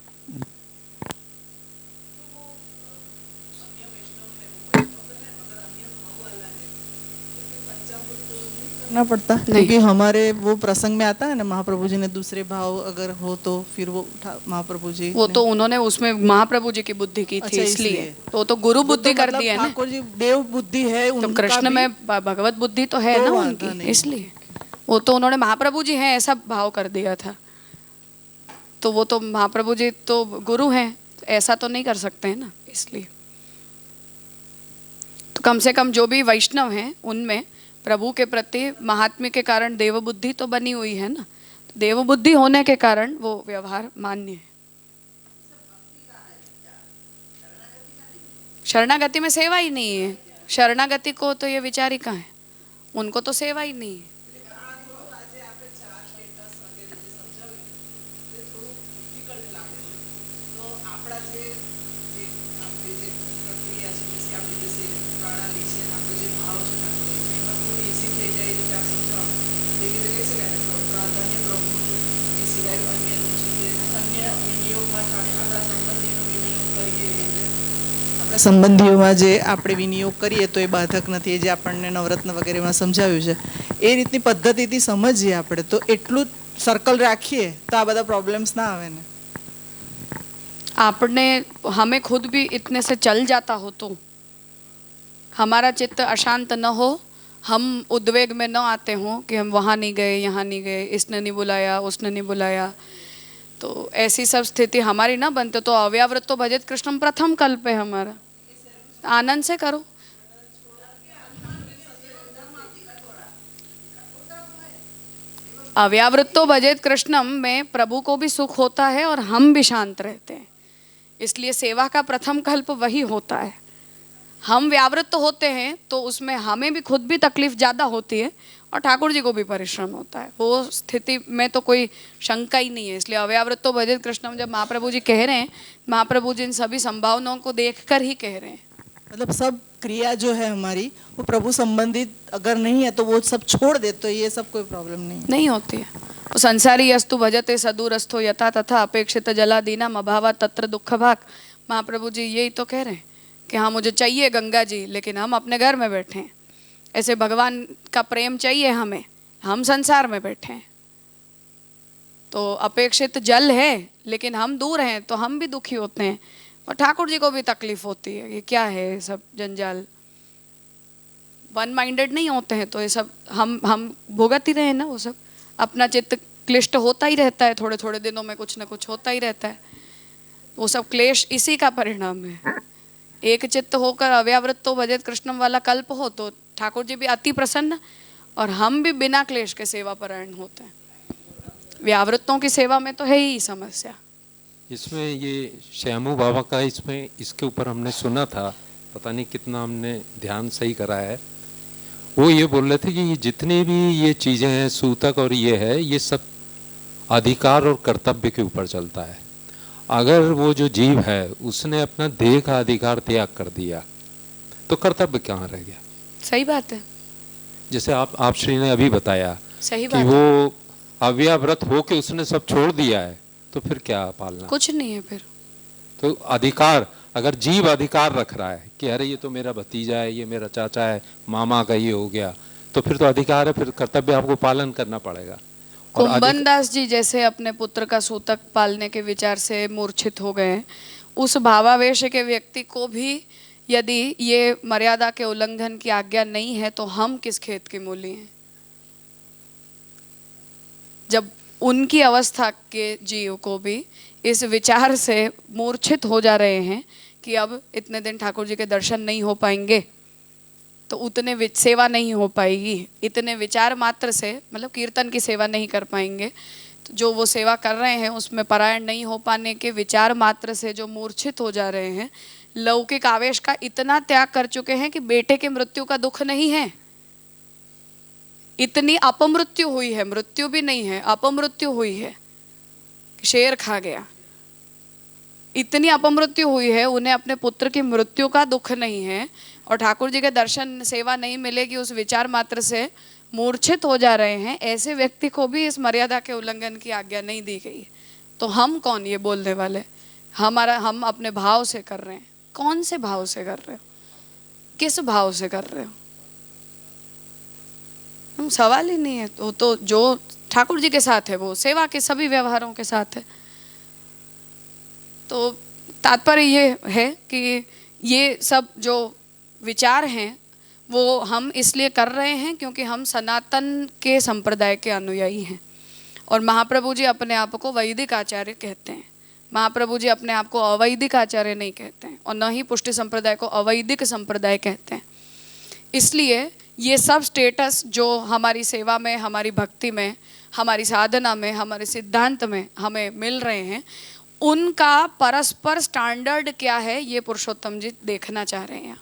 करना पड़ता नहीं। क्योंकि हमारे वो प्रसंग में आता है ना, महाप्रभु जी ने दूसरे भाव अगर हो तो फिर वो महाप्रभु जी वो ने- तो उन्होंने उसमें महाप्रभु जी की बुद्धि की थी, अच्छा, इसलिए इसलिए। तो वो तो गुरु वो तो बुद्धि कर मतलब दी है ना। ठाकुर जी देव बुद्धि है तो उनका कृष्ण भी। में भगवत बुद्धि तो है तो ना वादा उनकी, नहीं। इसलिए वो तो उन्होंने महाप्रभु जी हैं ऐसा भाव कर दिया था। तो वो तो महाप्रभु जी तो गुरु हैं, ऐसा तो नहीं कर सकते हैं ना, इसलिए तो कम से कम जो भी वैष्णव हैं उनमें प्रभु के प्रति महात्म्य के कारण देव बुद्धि तो बनी हुई है ना। तो देव बुद्धि होने के कारण वो व्यवहार मान्य है। शरणागति में सेवा ही नहीं है। शरणागति को तो ये विचार ही कहाँ है, उनको तो सेवा ही नहीं है। આપણા સંબંધીઓમાં જે આપણે વિનિયોગ કરીએ તો એ બાધક નથી, એ જે આપણને નવરત્ન વગેરેમાં સમજાવ્યું છે એ રીતની પદ્ધતિથી સમજીએ આપણે તો એટલું સર્કલ રાખીએ તો આ બધા પ્રોબ્લેમ્સ ના આવે ને। आपने हमें खुद भी इतने से चल जाता हो तो हमारा चित्त अशांत न हो, हम उद्वेग में न आते हों कि हम वहाँ नहीं गए, यहाँ नहीं गए, इसने नहीं बुलाया, उसने नहीं बुलाया, तो ऐसी सब स्थिति हमारी ना बनते तो अव्यावृत तो भजत कृष्णम प्रथम कल्प है हमारा। आनंद से करो। अव्यावृत तो भजत कृष्णम में प्रभु को भी सुख होता है और हम भी शांत रहते हैं, इसलिए सेवा का प्रथम कल्प वही होता है। हम व्यावृत तो होते हैं तो उसमें हमें भी खुद भी तकलीफ ज़्यादा होती है और ठाकुर जी को भी परिश्रम होता है, वो स्थिति में तो कोई शंका ही नहीं है। इसलिए अव्यावृत तो भजत कृष्णम जब महाप्रभु जी कह रहे हैं, महाप्रभु जी इन सभी संभावनाओं को देखकर ही कह रहे हैं। मतलब सब क्रिया जो है हमारी वो प्रभु संबंधित अगर नहीं है तो वो सब छोड़ दे तो ये सब कोई प्रॉब्लम नहीं होती है। तो संसारी अस्तु भजते सदूरस्थो यथा तथा अपेक्षित जलादीनाम अभावा तत्र दुख भाग। महाप्रभु जी यही तो कह रहे हैं कि हाँ मुझे चाहिए गंगा जी, लेकिन हम अपने घर में बैठे हैं। ऐसे भगवान का प्रेम चाहिए हमें, हम संसार में बैठे हैं। तो अपेक्षित जल है लेकिन हम दूर हैं तो हम भी दुखी होते हैं, और ठाकुर जी को भी तकलीफ होती है कि क्या है सब जंजाल। वन माइंडेड नहीं होते हैं तो ये सब हम भुगत ही रहे हैं ना। वो सब अपना चित्त क्लिष्ट होता ही रहता है, थोड़े थोड़े दिनों में कुछ ना कुछ होता ही रहता है। वो सब क्लेश इसी का परिणाम है। एक चित्त होकर अव्यावृत तो भजत कृष्णम वाला कल्प हो तो ठाकुर जी भी अति प्रसन्न और हम भी बिना क्लेश के सेवा परायण होते हैं। व्यावृत्तों की सेवा में तो है ही समस्या। इसमें ये श्यामू बाबा का इसमें इसके ऊपर हमने सुना था, पता नहीं कितना हमने ध्यान सही करा है। वो ये बोल रहे थे कि ये जितनी भी ये चीज़ें हैं सूतक और ये है, ये सब अधिकार और कर्तव्य के ऊपर चलता है। अगर वो जो जीव है उसने अपना देह का अधिकार त्याग कर दिया तो कर्तव्य कहाँ रह गया। सही बात है, जैसे आप श्री ने अभी बताया सही कि बात है। वो अव्याव्रत होके उसने सब छोड़ दिया है, तो फिर क्या पालना। कुछ नहीं है फिर। तो अधिकार, अगर जीव अधिकार रख रहा है कि अरे ये तो मेरा भतीजा है, ये मेरा चाचा है, मामा का ये हो गया, तो फिर तो अधिकार है, फिर कर्तव्य आपको पालन करना पड़ेगा। और कुंभन दास जी जैसे अपने पुत्र का सूतक पालने के विचार से मूर्छित हो गए, उस भावावेश के व्यक्ति को भी यदि ये मर्यादा के उल्लंघन की आज्ञा नहीं है तो हम किस खेत की मूली हैं। जब उनकी अवस्था के जीव को भी इस विचार से मूर्छित हो जा रहे हैं कि अब इतने दिन ठाकुर जी के दर्शन नहीं हो पाएंगे, तो उतने सेवा नहीं हो पाएगी, इतने विचार मात्र से मतलब कीर्तन की सेवा नहीं कर पाएंगे, तो जो वो सेवा कर रहे हैं उसमें परायण नहीं हो पाने के विचार मात्र से जो मूर्छित हो जा रहे हैं, लौकिक आवेश का इतना त्याग कर चुके हैं कि बेटे के मृत्यु का दुख नहीं है, इतनी अपमृत्यु हुई है, मृत्यु भी नहीं है, अपमृत्यु हुई है, शेर खा गया, इतनी अपमृत्यु हुई है, उन्हें अपने पुत्र की मृत्यु का दुख नहीं है और ठाकुर जी के दर्शन सेवा नहीं मिलेगी उस विचार मात्र से मूर्छित हो जा रहे हैं। ऐसे व्यक्ति को भी इस मर्यादा के उल्लंघन की आज्ञा नहीं दी गई है। तो हम कौन ये बोलने वाले? हम अपने भाव से कर रहे हैं। कौन से भाव से कर रहे हो? किस भाव से कर रहे हो? सवाल ही नहीं है। तो जो ठाकुर जी के साथ है वो सेवा के सभी व्यवहारों के साथ है। तो तात्पर्य ये है कि ये सब जो विचार हैं वो हम इसलिए कर रहे हैं क्योंकि हम सनातन के संप्रदाय के अनुयायी हैं और महाप्रभु जी अपने आप को वैदिक आचार्य कहते हैं। महाप्रभु जी अपने आप को अवैदिक आचार्य नहीं कहते हैं और न ही पुष्टि संप्रदाय को अवैदिक संप्रदाय कहते हैं। इसलिए ये सब स्टेटस जो हमारी सेवा में, हमारी भक्ति में, हमारी साधना में, हमारे सिद्धांत में हमें मिल रहे हैं, उनका परस्पर स्टैंडर्ड क्या है ये पुरुषोत्तम जी देखना चाह रहे हैं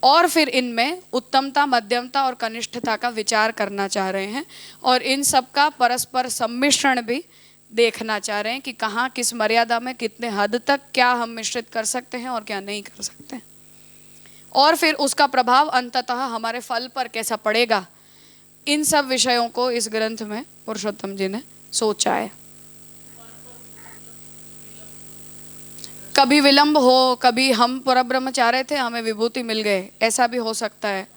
और फिर इनमें उत्तमता, मध्यमता और कनिष्ठता का विचार करना चाह रहे हैं और इन सब का परस्पर सम्मिश्रण भी देखना चाह रहे हैं कि कहाँ किस मर्यादा में कितने हद तक क्या हम मिश्रित कर सकते हैं और क्या नहीं कर सकते हैं और फिर उसका प्रभाव अंततः हमारे फल पर कैसा पड़ेगा। इन सब विषयों को इस ग्रंथ में पुरुषोत्तम जी ने सोचा है। कभी विलंब हो, कभी हम परब्रह्म चाह रहे थे हमें विभूति मिल गए, ऐसा भी हो सकता है।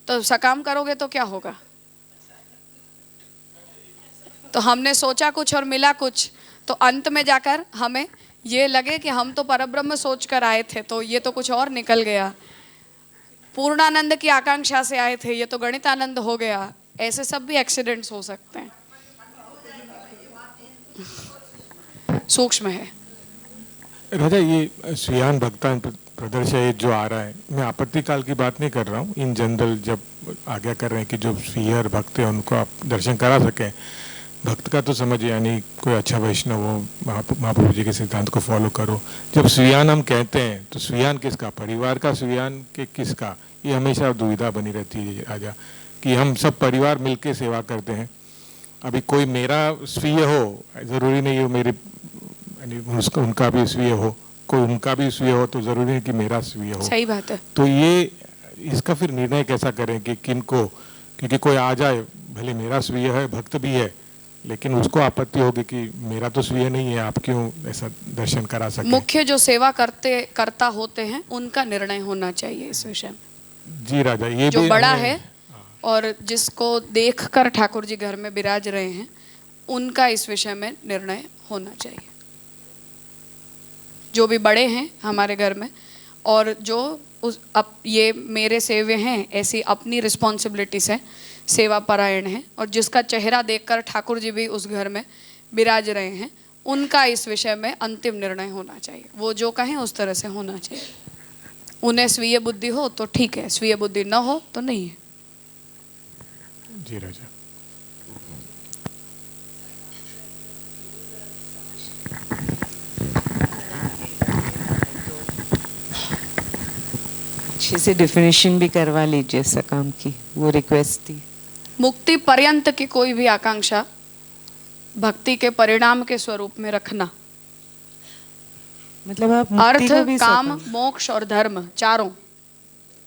तो सकाम करोगे तो क्या होगा? तो हमने सोचा कुछ और मिला कुछ, तो अंत में जाकर हमें ये लगे कि हम तो परब्रह्म सोच कर आए थे तो ये तो कुछ और निकल गया। पूर्णानंद की आकांक्षा से आए थे, ये तो गणितानंद हो गया। ऐसे सब भी एक्सीडेंट्स हो सकते हैं, सूक्ष्म है। राजा, ये स्वीयान भक्तान प्रदर्शन जो आ रहा है, मैं आपत्ति काल की बात नहीं कर रहा हूँ, इन जनरल जब आज्ञा कर रहे हैं कि जो स्वीयर भक्त है उनको आप दर्शन करा सकें। भक्त का तो समझ, यानी कोई अच्छा वैष्णव हो, महाप्रभु जी के सिद्धांत को फॉलो करो। जब स्वीयान हम कहते हैं तो स्वीयान किसका? परिवार का स्वीयान के किसका? ये हमेशा दुविधा बनी रहती है राजा कि हम सब परिवार मिलके सेवा करते हैं। अभी कोई मेरा स्वीय हो, ज़रूरी नहीं हो मेरे, उसका उनका भी स्वीय हो, कोई उनका भी स्वीय हो, तो ज़रूरी नहीं कि मेरा स्वीय हो। सही बात है। तो ये इसका फिर निर्णय कैसा करें कि किन को, क्योंकि कोई आ जाए भले मेरा स्वीय है, भक्त भी है, लेकिन उसको आपत्ति होगी कि मेरा तो स्वीय नहीं है, आप क्यों ऐसा दर्शन करा सके। मुख्य जो सेवा करता होते हैं उनका निर्णय होना चाहिए इस विषय में। जी राजा, ये जो भी बड़ा है और जिसको देखकर ठाकुर जी घर में विराज रहे हैं उनका इस विषय में निर्णय होना चाहिए। जो भी बड़े हैं हमारे घर में और जो ये मेरे सेव्य हैं, ऐसी अपनी रिस्पॉन्सिबिलिटीज है, सेवा परायण है और जिसका चेहरा देखकर ठाकुर जी भी उस घर में विराज रहे हैं, उनका इस विषय में अंतिम निर्णय होना चाहिए। वो जो कहें उस तरह से होना चाहिए। उन्हें स्वीय बुद्धि हो तो ठीक है, स्वीय बुद्धि न हो तो नहीं है। जी राजा। अच्छे से डेफिनेशन भी करवा लीजिए सकाम की, वो रिक्वेस्ट थी। मुक्ति पर्यंत की कोई भी आकांक्षा भक्ति के परिणाम के स्वरूप में रखना। मतलब आप अर्थ, काम, मोक्ष और धर्म चारों,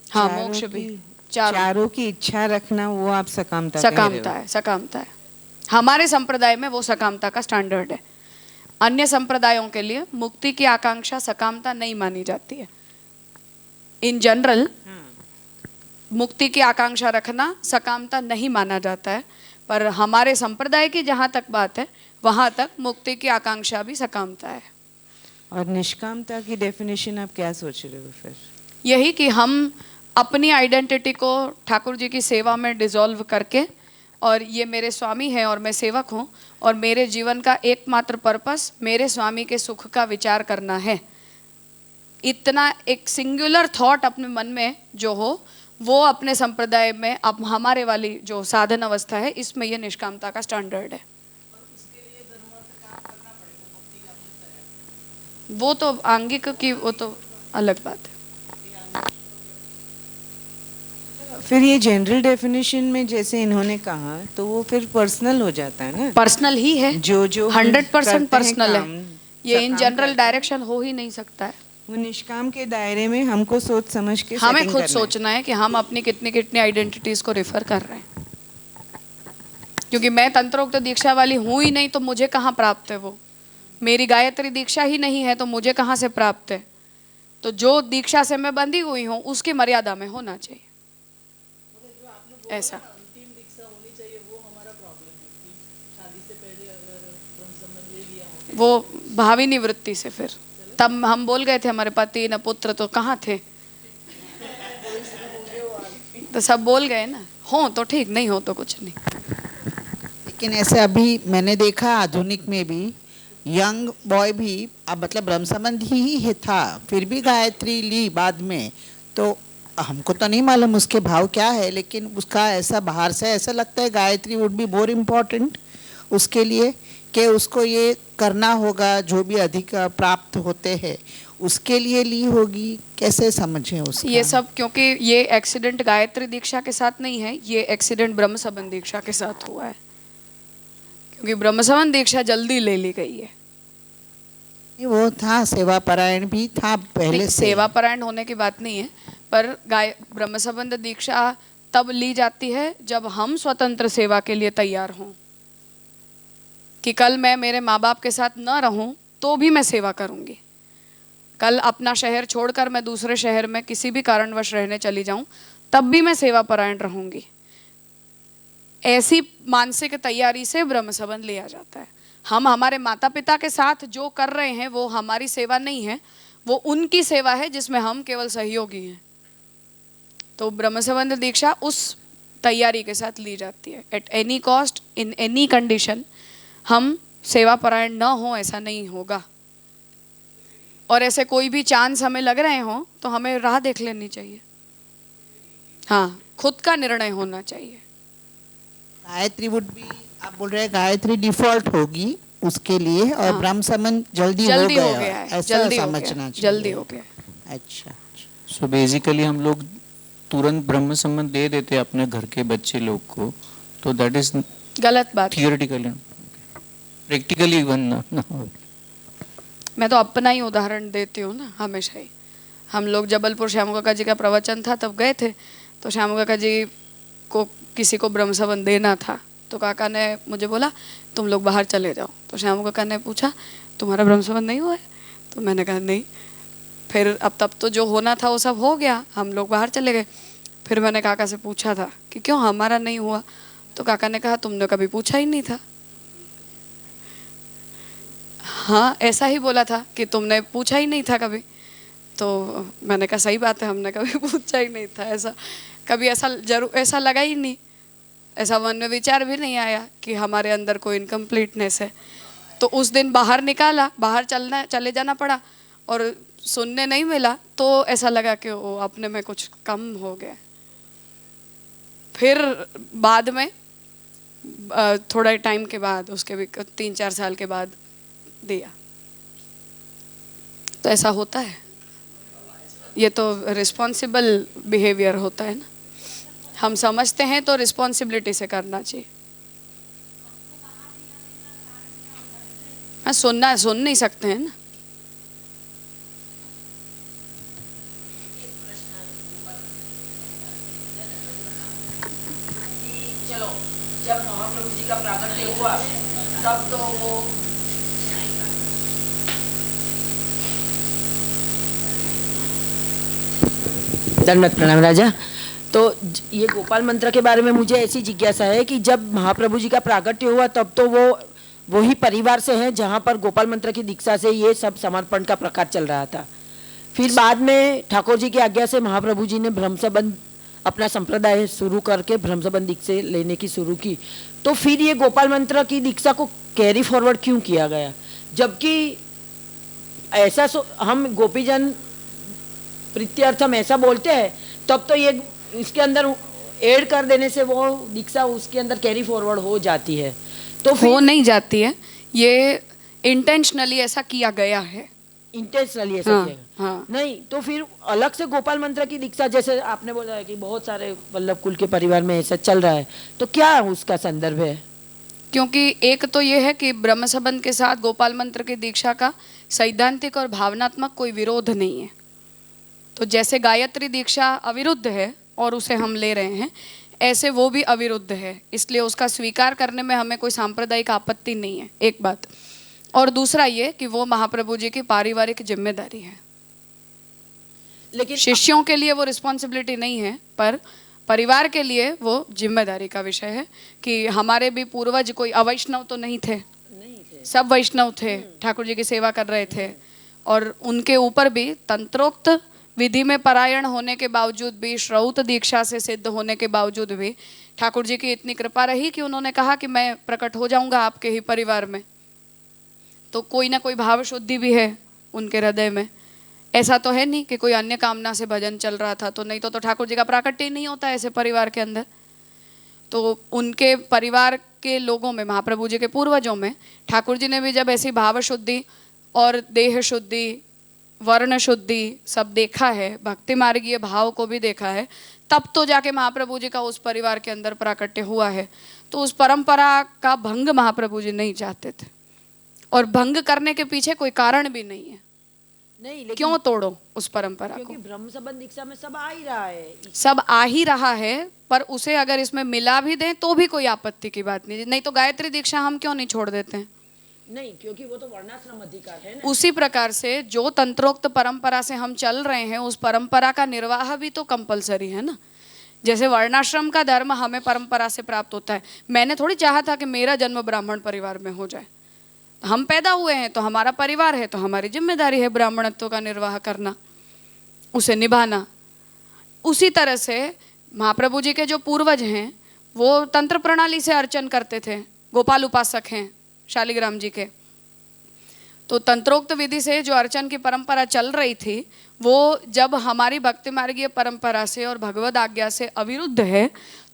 हाँ मोक्ष भी चारों की इच्छा रखना, वो आप सकामता है। सकामता है हमारे संप्रदाय में, वो सकामता का स्टैंडर्ड है। अन्य संप्रदायों के लिए मुक्ति की आकांक्षा सकामता नहीं मानी जाती है। इन जनरल मुक्ति की आकांक्षा रखना सकामता नहीं माना जाता है, पर हमारे संप्रदाय की जहाँ तक बात है वहाँ तक मुक्ति की आकांक्षा भी सकामता है। और निष्कामता की डेफिनेशन आप क्या सोच रहे हो फिर? यही कि हम अपनी आइडेंटिटी को ठाकुर जी की सेवा में डिसॉल्व करके, और ये मेरे स्वामी हैं और मैं सेवक हूँ और मेरे जीवन का एकमात्र पर्पस मेरे स्वामी के सुख का विचार करना है, इतना एक सिंगुलर थॉट अपने मन में जो हो, वो अपने संप्रदाय में अब हमारे वाली जो साधन अवस्था है इसमें ये निष्कामता का स्टैंडर्ड है। वो तो आंगिक की वो तो अलग बात है। फिर ये जनरल डेफिनेशन में जैसे इन्होंने कहा तो वो फिर पर्सनल हो जाता है ना, पर्सनल ही है, जो 100% करते हैं पर्सनल है। काम, ये इन काम जनरल करते हैं। डायरेक्शन हो ही नहीं सकता है। वो निष्काम के दायरे में हमको सोच समझ के हमें setting खुद करना है। सोचना है कि हम अपनी कितनी कितनी आइडेंटिटीज को रेफर कर रहे हैं, क्योंकि मैं तंत्रोक्त दीक्षा वाली हूं ही नहीं तो मुझे कहाँ प्राप्त है वो। मेरी गायत्री दीक्षा ही नहीं है तो मुझे कहाँ से प्राप्त है। तो जो दीक्षा से मैं बंधी हुई हूँ उसकी मर्यादा में होना चाहिए, ऐसा। वो भावी निवृत्ति से फिर तब हम बोल गए थे हमारे पति न पुत्र तो कहाँ थे, तो सब बोल गए ना, हो तो ठीक, नहीं हो तो कुछ नहीं। लेकिन ऐसे अभी मैंने देखा आधुनिक में भी यंग बॉय भी अब मतलब ब्रह्म संबंधी ही है था, फिर भी गायत्री ली बाद में। तो हमको तो नहीं मालूम उसके भाव क्या है, लेकिन उसका ऐसा बाहर से ऐसा लगता है Gayatri would be more important उसके लिए, कि उसको ये करना होगा जो भी अधिक प्राप्त होते हैं उसके लिए ली होगी। कैसे समझें उसका? ये सब क्योंकि ये एक्सीडेंट गायत्री दीक्षा के साथ नहीं है, ये एक्सीडेंट ब्रह्म संबंध दीक्षा के साथ हुआ है, क्योंकि ब्रह्म संबंध दीक्षा जल्दी ले ली गई है। वो था सेवा परायण भी था पहले नहीं, से। सेवा परायण होने की बात नहीं है, पर ब्रह्म संबंध दीक्षा तब ली जाती है जब हम स्वतंत्र सेवा के लिए तैयार हों, कि कल मैं मेरे माँ बाप के साथ न रहूं तो भी मैं सेवा करूंगी। कल अपना शहर छोड़कर मैं दूसरे शहर में किसी भी कारणवश रहने चली जाऊं तब भी मैं सेवा परायण रहूंगी। ऐसी मानसिक तैयारी से ब्रह्म संबंध लिया जाता है। हम हमारे माता पिता के साथ जो कर रहे हैं वो हमारी सेवा नहीं है, वो उनकी सेवा है जिसमें हम केवल सहयोगी हैं। तो ब्रह्म संबंध दीक्षा उस तैयारी के साथ ली जाती है। At any cost, in any condition हम सेवा परायण न हो, ऐसा नहीं होगा। और ऐसे कोई भी चांस हमें लग रहे हो तो हमें राह देख लेनी चाहिए। हाँ, खुद का निर्णय होना चाहिए। गायत्री वुड भी, आप बोल रहे हैं गायत्री डिफॉल्ट होगी उसके लिए, और हाँ। ब्रह्म संबंध जल्दी हो गया है, ऐसा जल्दी हो समझना गया, चाहिए। जल्दी हो गया। अच्छा। सो बेसिकली हम लोग तुरंत ब्रह्म संबंध दे देते अपने घर के बच्चे लोग को, तो दैट इज गलत बात। थियोरेटिकली, प्रैक्टिकली वन ना। मैं तो अपना ही उदाहरण देती हूँ ना हमेशा ही। हम लोग जबलपुर श्याम काका जी का प्रवचन था तब गए थे, तो श्याम काका जी को किसी को ब्रह्म संबंध देना था, तो काका ने मुझे बोला तुम लोग बाहर चले जाओ। तो श्याम काका ने पूछा तुम्हारा ब्रह्म संबंध नहीं हुआ है? तो मैंने कहा नहीं। फिर अब तब तो जो होना था वो सब हो गया, हम लोग बाहर चले गए। फिर मैंने काका से पूछा था कि क्यों हमारा नहीं हुआ, तो काका ने कहा तुमने कभी पूछा ही नहीं था। हाँ, ऐसा ही बोला था कि तुमने पूछा ही नहीं था कभी। तो मैंने कहा सही बात है, हमने कभी पूछा ही नहीं था। ऐसा कभी ऐसा लगा ही नहीं, ऐसा मन में विचार भी नहीं आया कि हमारे अंदर कोई इनकम्प्लीटनेस है। तो उस दिन बाहर निकाला, बाहर चले जाना पड़ा और सुनने नहीं मिला, तो ऐसा लगा कि वो अपने में कुछ कम हो गया। फिर बाद में थोड़ा टाइम के बाद, उसके भी 3-4 साल के बाद दिया। तो ऐसा होता है, ये तो रिस्पॉन्सिबल बिहेवियर होता है ना। हम समझते हैं तो रिस्पॉन्सिबिलिटी से करना चाहिए। हाँ, सुन नहीं सकते हैं ना। चलो, जब महाप्रभु जी का प्राकट्य हुआ तब तो वो दंडवत प्रणाम राजा। तो ये गोपाल मंत्र के बारे में मुझे ऐसी जिज्ञासा है कि जब महाप्रभु जी का प्राकट्य हुआ तब तो वो ही परिवार से हैं जहाँ पर गोपाल मंत्र की दीक्षा से ये सब समर्पण का प्रकार चल रहा था। फिर बाद में ठाकुर जी की आज्ञा से महाप्रभु जी ने ब्रह्म संबंध अपना संप्रदाय शुरू करके ब्रह्म संबंध दीक्षा लेने की शुरू की। तो फिर ये गोपाल मंत्र की दीक्षा को कैरी फॉरवर्ड क्यों किया गया, जबकि ऐसा हम गोपीजन प्रीत्यर्थम ऐसा बोलते हैं, तब तो ये इसके अंदर ऐड कर देने से वो दीक्षा उसके अंदर कैरी फॉरवर्ड हो जाती है। तो हो नहीं जाती है, ये इंटेंशनली ऐसा किया गया है। इंटेंशनली ऐसा हाँ, किया। हाँ। नहीं तो फिर अलग से गोपाल मंत्र की दीक्षा, जैसे आपने बोला है कि बहुत सारे वल्लभ कुल के परिवार में ऐसा चल रहा है, तो क्या उसका संदर्भ है? क्योंकि एक तो ये है कि ब्रह्म संबंध के साथ गोपाल मंत्र की दीक्षा का सैद्धांतिक और भावनात्मक कोई विरोध नहीं है। तो जैसे गायत्री दीक्षा अविरुद्ध है और उसे हम ले रहे हैं, ऐसे वो भी अविरुद्ध है, इसलिए उसका स्वीकार करने में हमें कोई सांप्रदायिक आपत्ति नहीं है, एक बात। और दूसरा ये कि वो महाप्रभु जी की पारिवारिक जिम्मेदारी है। लेकिन शिष्यों के लिए वो रिस्पॉन्सिबिलिटी नहीं है, पर परिवार के लिए वो जिम्मेदारी का विषय है कि हमारे भी पूर्वज कोई अवैष्णव तो नहीं थे, सब वैष्णव थे, ठाकुर जी की सेवा कर रहे थे, और उनके ऊपर भी तंत्रोक्त विधि में परायण होने के बावजूद भी, श्रौत दीक्षा से सिद्ध होने के बावजूद भी ठाकुर जी की इतनी कृपा रही कि उन्होंने कहा कि मैं प्रकट हो जाऊंगा आपके ही परिवार में। तो कोई ना कोई भाव शुद्धि भी है उनके हृदय में। ऐसा तो है नहीं कि कोई अन्य कामना से भजन चल रहा था, तो नहीं तो ठाकुर जी का प्राकट्य ही नहीं होता ऐसे परिवार के अंदर। तो उनके परिवार के लोगों में, महाप्रभु जी के पूर्वजों में, ठाकुर जी ने भी जब ऐसी भाव शुद्धि और देह शुद्धि, वर्ण शुद्धि सब देखा है, भक्ति मार्गीय भाव को भी देखा है, तब तो जाके महाप्रभु जी का उस परिवार के अंदर प्राकट्य हुआ है। तो उस परंपरा का भंग महाप्रभु जी नहीं चाहते थे, और भंग करने के पीछे कोई कारण भी नहीं है। नहीं, लेकिन क्यों तोड़ो उस परंपरा को? क्योंकि ब्रह्म संबंध दीक्षा में सब आ ही रहा है। सब आ ही रहा है, पर उसे अगर इसमें मिला भी दें तो भी कोई आपत्ति की बात नहीं। नहीं तो गायत्री दीक्षा हम क्यों नहीं छोड़ देते हैं? नहीं, क्योंकि वो तो वर्णाश्रम अधिकार है ना। उसी प्रकार से जो तंत्रोक्त परंपरा से हम चल रहे हैं, उस परंपरा का निर्वाह भी तो कंपलसरी है ना। जैसे वर्णाश्रम का धर्म हमें परंपरा से प्राप्त होता है। मैंने थोड़ी चाहा था कि मेरा जन्म ब्राह्मण परिवार में हो जाए। हम पैदा हुए हैं तो हमारा परिवार है, तो हमारी जिम्मेदारी है ब्राह्मणत्व का निर्वाह करना, उसे निभाना। उसी तरह से महाप्रभु जी के जो पूर्वज हैं वो तंत्र प्रणाली से अर्चन करते थे, गोपाल उपासक हैं शालिग्राम जी के। तो तंत्रोक्त विधि से जो अर्चन की परंपरा चल रही थी, वो जब हमारी भक्ति मार्गीय परंपरा से और भगवद आज्ञा से अविरुद्ध है,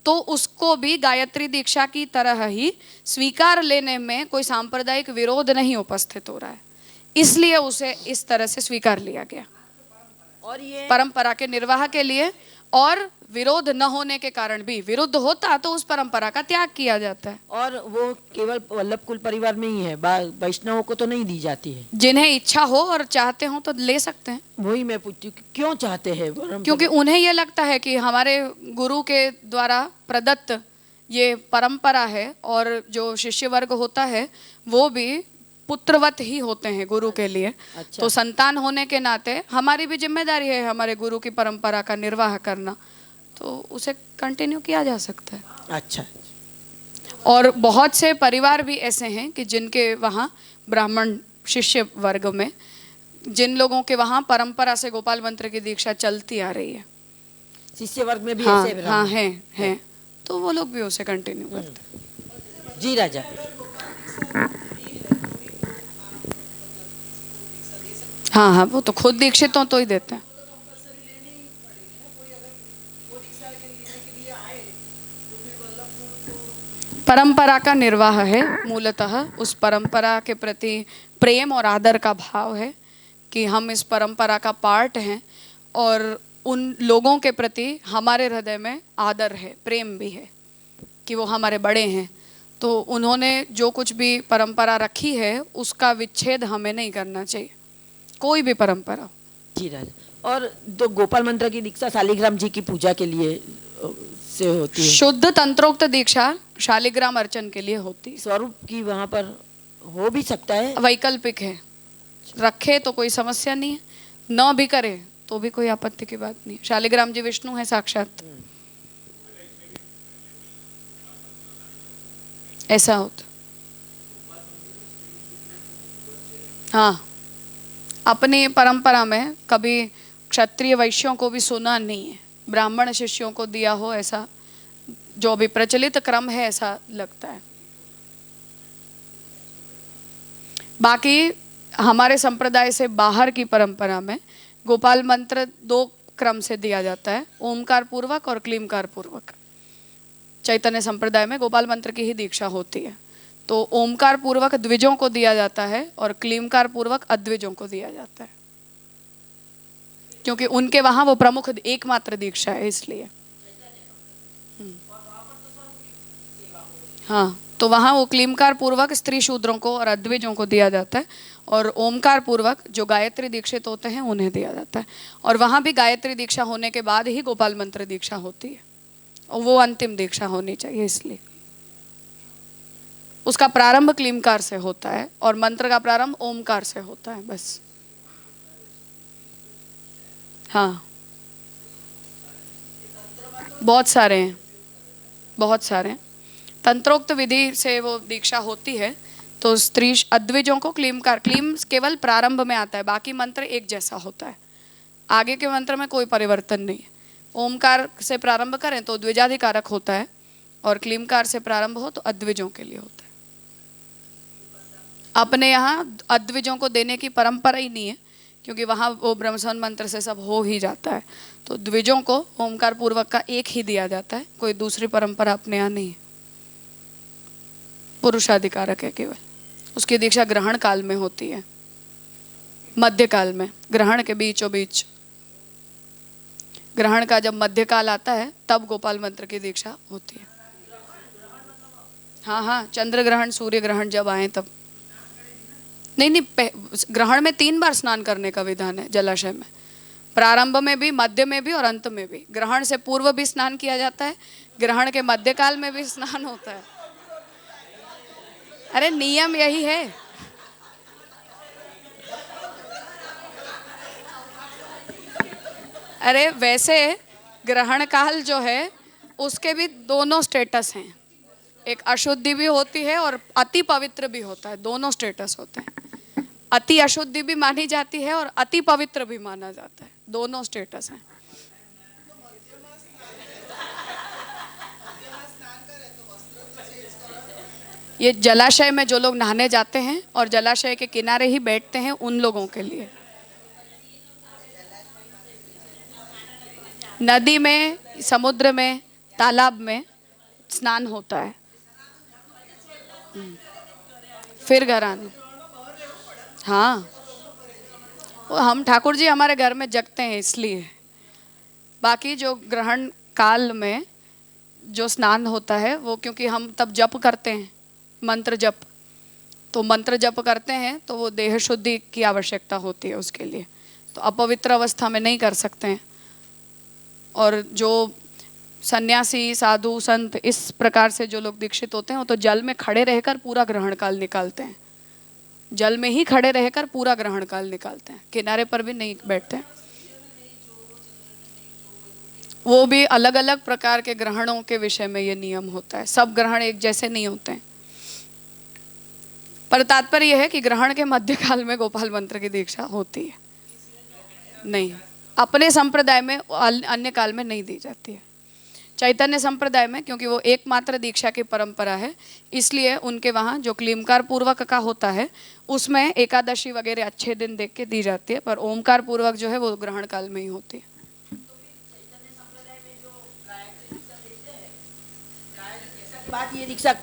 तो उसको भी गायत्री दीक्षा की तरह ही स्वीकार लेने में कोई सांप्रदायिक विरोध नहीं उपस्थित हो रहा है, इसलिए उसे इस तरह से स्वीकार लिया गया। और ये परंपरा के निर्वाह के लिए, और विरोध न होने के कारण भी, विरुद्ध होता तो उस परंपरा का त्याग किया जाता है। और वो केवल वल्लभ कुल परिवार में ही है, वैष्णवों को तो नहीं दी जाती है। जिन्हें इच्छा हो और चाहते हो तो ले सकते हैं। वही मैं पूछती हूँ कि क्यों चाहते हैं? क्योंकि उन्हें ये लगता है कि हमारे गुरु के द्वारा प्रदत्त ये परंपरा है, और जो शिष्य वर्ग होता है वो भी पुत्रवत ही होते हैं गुरु के लिए। अच्छा। तो संतान होने के नाते हमारी भी जिम्मेदारी है हमारे गुरु की परंपरा का निर्वाह करना, तो उसे कंटिन्यू किया जा सकता है। अच्छा। और बहुत से परिवार भी ऐसे हैं कि जिनके वहाँ ब्राह्मण शिष्य वर्ग में, जिन लोगों के वहाँ परंपरा से गोपाल मंत्र की दीक्षा चलती आ रही है, शिष्य वर्ग में भी हाँ ऐसे हाँ हैं, तो वो लोग भी उसे कंटिन्यू करते हैं। जी राजा। हाँ हाँ, वो तो खुद दीक्षित हो तो ही देते हैं। परंपरा का निर्वाह है मूलतः, उस परंपरा के प्रति प्रेम और आदर का भाव है कि हम इस परंपरा का पार्ट हैं, और उन लोगों के प्रति हमारे हृदय में आदर है, प्रेम भी है कि वो हमारे बड़े हैं। तो उन्होंने जो कुछ भी परंपरा रखी है उसका विच्छेद हमें नहीं करना चाहिए, कोई भी परंपरा। जी राजा। और तो गोपाल मंत्र की दीक्षा शालिग्राम जी की पूजा के लिए से होती है। शुद्ध तंत्रोक्त दीक्षा शालिग्राम अर्चन के लिए होती है। स्वरूप की वहाँ पर हो भी सकता है, वैकल्पिक है, रखे तो कोई समस्या नहीं है, न भी करे तो भी कोई आपत्ति की बात नहीं है। शालिग्राम जी विष्णु है साक्षात, ऐसा होता। हाँ, अपनी परंपरा में कभी क्षत्रिय वैश्यों को भी सुना नहीं है, ब्राह्मण शिष्यों को दिया हो, ऐसा जो भी प्रचलित क्रम है ऐसा लगता है। बाकी हमारे संप्रदाय से बाहर की परंपरा में गोपाल मंत्र 2 क्रम से दिया जाता है, ओमकार पूर्वक और क्लीमकार पूर्वक। चैतन्य संप्रदाय में गोपाल मंत्र की ही दीक्षा होती है। तो ओमकार पूर्वक द्विजों को दिया जाता है और क्लीमकार पूर्वक अद्विजों को दिया जाता है, क्योंकि उनके वहां वो प्रमुख एकमात्र दीक्षा है इसलिए। हाँ, तो वहाँ वो क्लीमकार पूर्वक स्त्री शूद्रों को और अद्विजों को दिया जाता है, और ओमकार पूर्वक जो गायत्री दीक्षित होते हैं उन्हें दिया जाता है। और वहाँ भी गायत्री दीक्षा होने के बाद ही गोपाल मंत्र दीक्षा होती है, और वो अंतिम दीक्षा होनी चाहिए, इसलिए उसका प्रारंभ क्लीमकार से होता है और मंत्र का प्रारंभ ओमकार से होता है, बस। हाँ, बहुत सारे हैं, बहुत सारे हैं। तंत्रोक्त विधि से वो दीक्षा होती है, तो स्त्री अद्विजों को क्लीमकार, क्लीम केवल प्रारंभ में आता है, बाकी मंत्र एक जैसा होता है, आगे के मंत्र में कोई परिवर्तन नहीं है। ओमकार से प्रारंभ करें तो द्विजाधिकारक होता है, और क्लीमकार से प्रारंभ हो तो अद्विजों के लिए होता है। अपने यहाँ अद्विजों को देने की परंपरा ही नहीं है, क्योंकि वहाँ वो ब्रह्मसवन मंत्र से सब हो ही जाता है, तो द्विजों को ओमकार पूर्वक का एक ही दिया जाता है, कोई दूसरी परंपरा अपने यहाँ नहीं है। पुरुषाधिकारक है केवल, उसकी दीक्षा ग्रहण काल में होती है, मध्य काल में, ग्रहण के बीचों बीच। ग्रहण का जब मध्य काल आता है तब गोपाल मंत्र की दीक्षा होती है। हाँ हाँ, चंद्र ग्रहण, सूर्य ग्रहण जब आए तब। नहीं, ग्रहण में 3 बार स्नान करने का विधान है जलाशय में, प्रारंभ में भी, मध्य में भी और अंत में भी। ग्रहण से पूर्व भी स्नान किया जाता है, ग्रहण के मध्य काल में भी स्नान होता है। अरे नियम यही है। अरे वैसे ग्रहण काल जो है उसके भी दोनों स्टेटस हैं, एक अशुद्धि भी होती है और अति पवित्र भी होता है, दोनों स्टेटस होते हैं। अति अशुद्धि भी मानी जाती है और अति पवित्र भी माना जाता है, दोनों स्टेटस हैं। ये जलाशय में जो लोग नहाने जाते हैं और जलाशय के किनारे ही बैठते हैं उन लोगों के लिए। नदी में, समुद्र में, तालाब में स्नान होता है, फिर घर आना। हाँ, वो हम ठाकुर जी हमारे घर में जगते हैं इसलिए। बाकी जो ग्रहण काल में जो स्नान होता है वो, क्योंकि हम तब जप करते हैं, मंत्र जप, तो मंत्र जप करते हैं तो वो देह शुद्धि की आवश्यकता होती है उसके लिए, तो अपवित्र अवस्था में नहीं कर सकते हैं। और जो सन्यासी, साधु, संत इस प्रकार से जो लोग दीक्षित होते हैं वो तो जल में खड़े रहकर पूरा ग्रहण काल निकालते हैं, जल में ही खड़े रहकर पूरा ग्रहण काल निकालते हैं, किनारे पर भी नहीं बैठते हैं। वो भी अलग अलग प्रकार के ग्रहणों के विषय में ये नियम होता है, सब ग्रहण एक जैसे नहीं होते हैं। पर तात्पर्य यह है कि ग्रहण के मध्य काल में गोपाल मंत्र की दीक्षा होती है, नहीं अपने संप्रदाय में, अन्य काल में नहीं दी जाती है। चैतन्य संप्रदाय में, क्योंकि वो एकमात्र दीक्षा की परंपरा है, इसलिए उनके वहाँ जो क्लीमकार पूर्वक का होता है उसमें एकादशी वगैरह अच्छे दिन देख के दी जाती है, पर ओमकार पूर्वक जो है वो ग्रहण काल में ही होती है। बात ये दीक्षा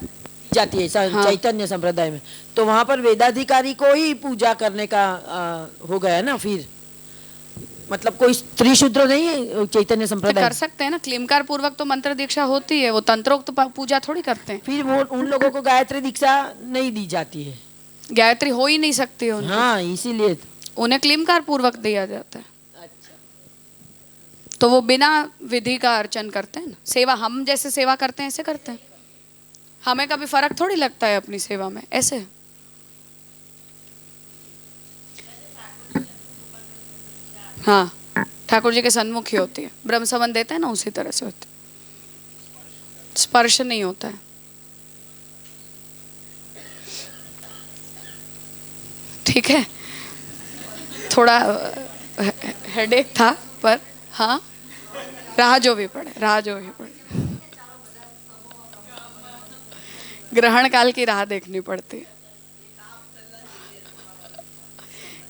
जाती है चैतन्य संप्रदाय में, तो वहाँ पर वेदाधिकारी को ही पूजा करने का हो गया ना, फिर मतलब कोई स्त्री शूद्र नहीं है चैतन्य संप्रदाय कर सकते हैं ना, क्लीमकार पूर्वक तो मंत्र दीक्षा होती है, वो तंत्रोक्त पूजा थोड़ी करते हैं। फिर वो उन लोगों को गायत्री दीक्षा नहीं दी जाती है, गायत्री हो ही नहीं सकती है उनको। हाँ, इसीलिए उन्हें क्लीमकार पूर्वक दिया जाता है। अच्छा, तो वो बिना विधि का अर्चन करते हैं ना, सेवा हम जैसे सेवा करते हैं ऐसे करते हैं, हमें कभी फर्क थोड़ी लगता है अपनी सेवा में, ऐसे। हाँ, ठाकुर जी के सन्मुख ही होती है, ब्रह्म संबंध देते हैं ना उसी तरह से होती है, स्पर्श नहीं होता है। ठीक है, थोड़ा हेडेक था, पर हाँ, राह जो भी पड़े, राह जो भी पड़े, ग्रहण काल की राह देखनी पड़ती है,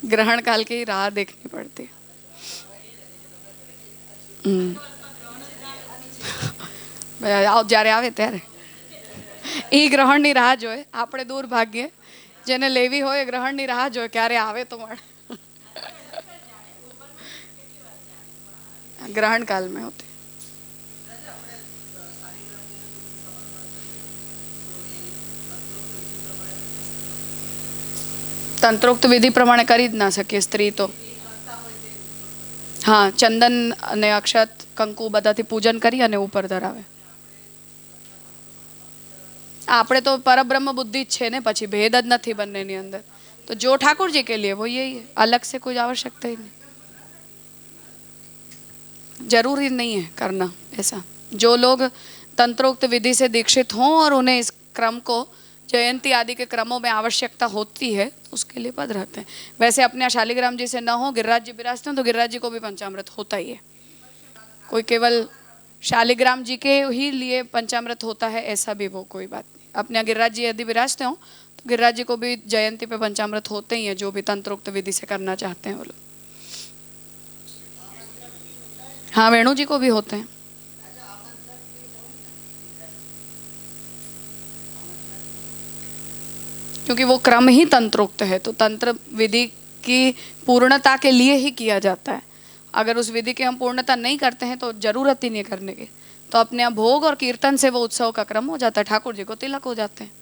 ग्रहण काल की राह देखनी पड़ती है। आओ, જ્યારે આવે ત્યારે એ ગ્રહણની રાહ જોએ. આપણે દૂર ભાગીએ. જેને લેવી હોય એ ગ્રહણની રાહ જોએ ક્યારે આવે તો મળે. ग्रहण काल में होते. तंत्रोक्त विधि प्रमाणे करी ज ना सके स्त्री तो. हाँ, चंदन અને અક્ષત કંકુ બધાથી પૂજન કરી અને ઉપર ધરાવે. આપણે તો પરબ્રહ્મ बुद्धि જ છે ને, પછી ભેદ જ નથી બંનેની અંદર. तो जो ठाकुर जी के लिए वो यही है, अलग से कोई आवश्यकता ही नहीं. जरूरी नहीं है करना ऐसा. जो लोग तंत्रोक्त विधि से दीक्षित हों और उन्हें इस क्रम को जयंती आदि के क्रमों में आवश्यकता होती है तो उसके लिए पद रहते हैं. वैसे अपने यहाँ शालिग्राम जी से न हो, गिरिराज जी विराजते हो तो गिरिराज जी को भी पंचामृत होता ही है. कोई केवल शालिग्राम जी के ही लिए पंचामृत होता है ऐसा भी वो कोई बात नहीं. अपने यहाँ गिरिराज जी यदि विराजते हो तो गिरिराज जी को भी जयंती पे पंचामृत होते ही है, जो भी तंत्रोक्त विधि से करना चाहते हैं वो लोग. हाँ, वेणु जी को भी होते हैं. क्योंकि वो क्रम ही तंत्रोक्त है, तो तंत्र विधि की पूर्णता के लिए ही किया जाता है. अगर उस विधि की हम पूर्णता नहीं करते हैं तो जरूरत ही नहीं करने की. तो अपने यहाँ भोग और कीर्तन से वो उत्सव का क्रम हो जाता है. ठाकुर जी को तिलक हो जाते हैं.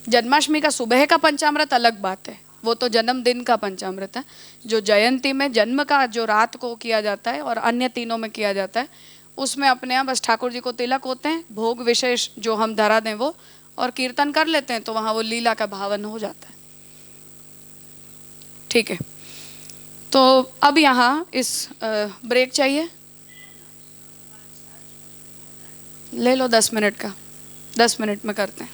जन्माष्टमी का सुबह का पंचामृत अलग बात है, वो तो जन्मदिन का पंचामृत है. जो जयंती में जन्म का जो रात को किया जाता है और अन्य तीनों में किया जाता है, उसमें अपने यहाँ बस ठाकुर जी को तिलक होते हैं, भोग विशेष जो हम धरा दें वो, और कीर्तन कर लेते हैं तो वहाँ वो लीला का भावन हो जाता है. ठीक है, तो अब यहाँ इस ब्रेक चाहिए, ले लो 10 मिनट का. 10 मिनट में करते हैं.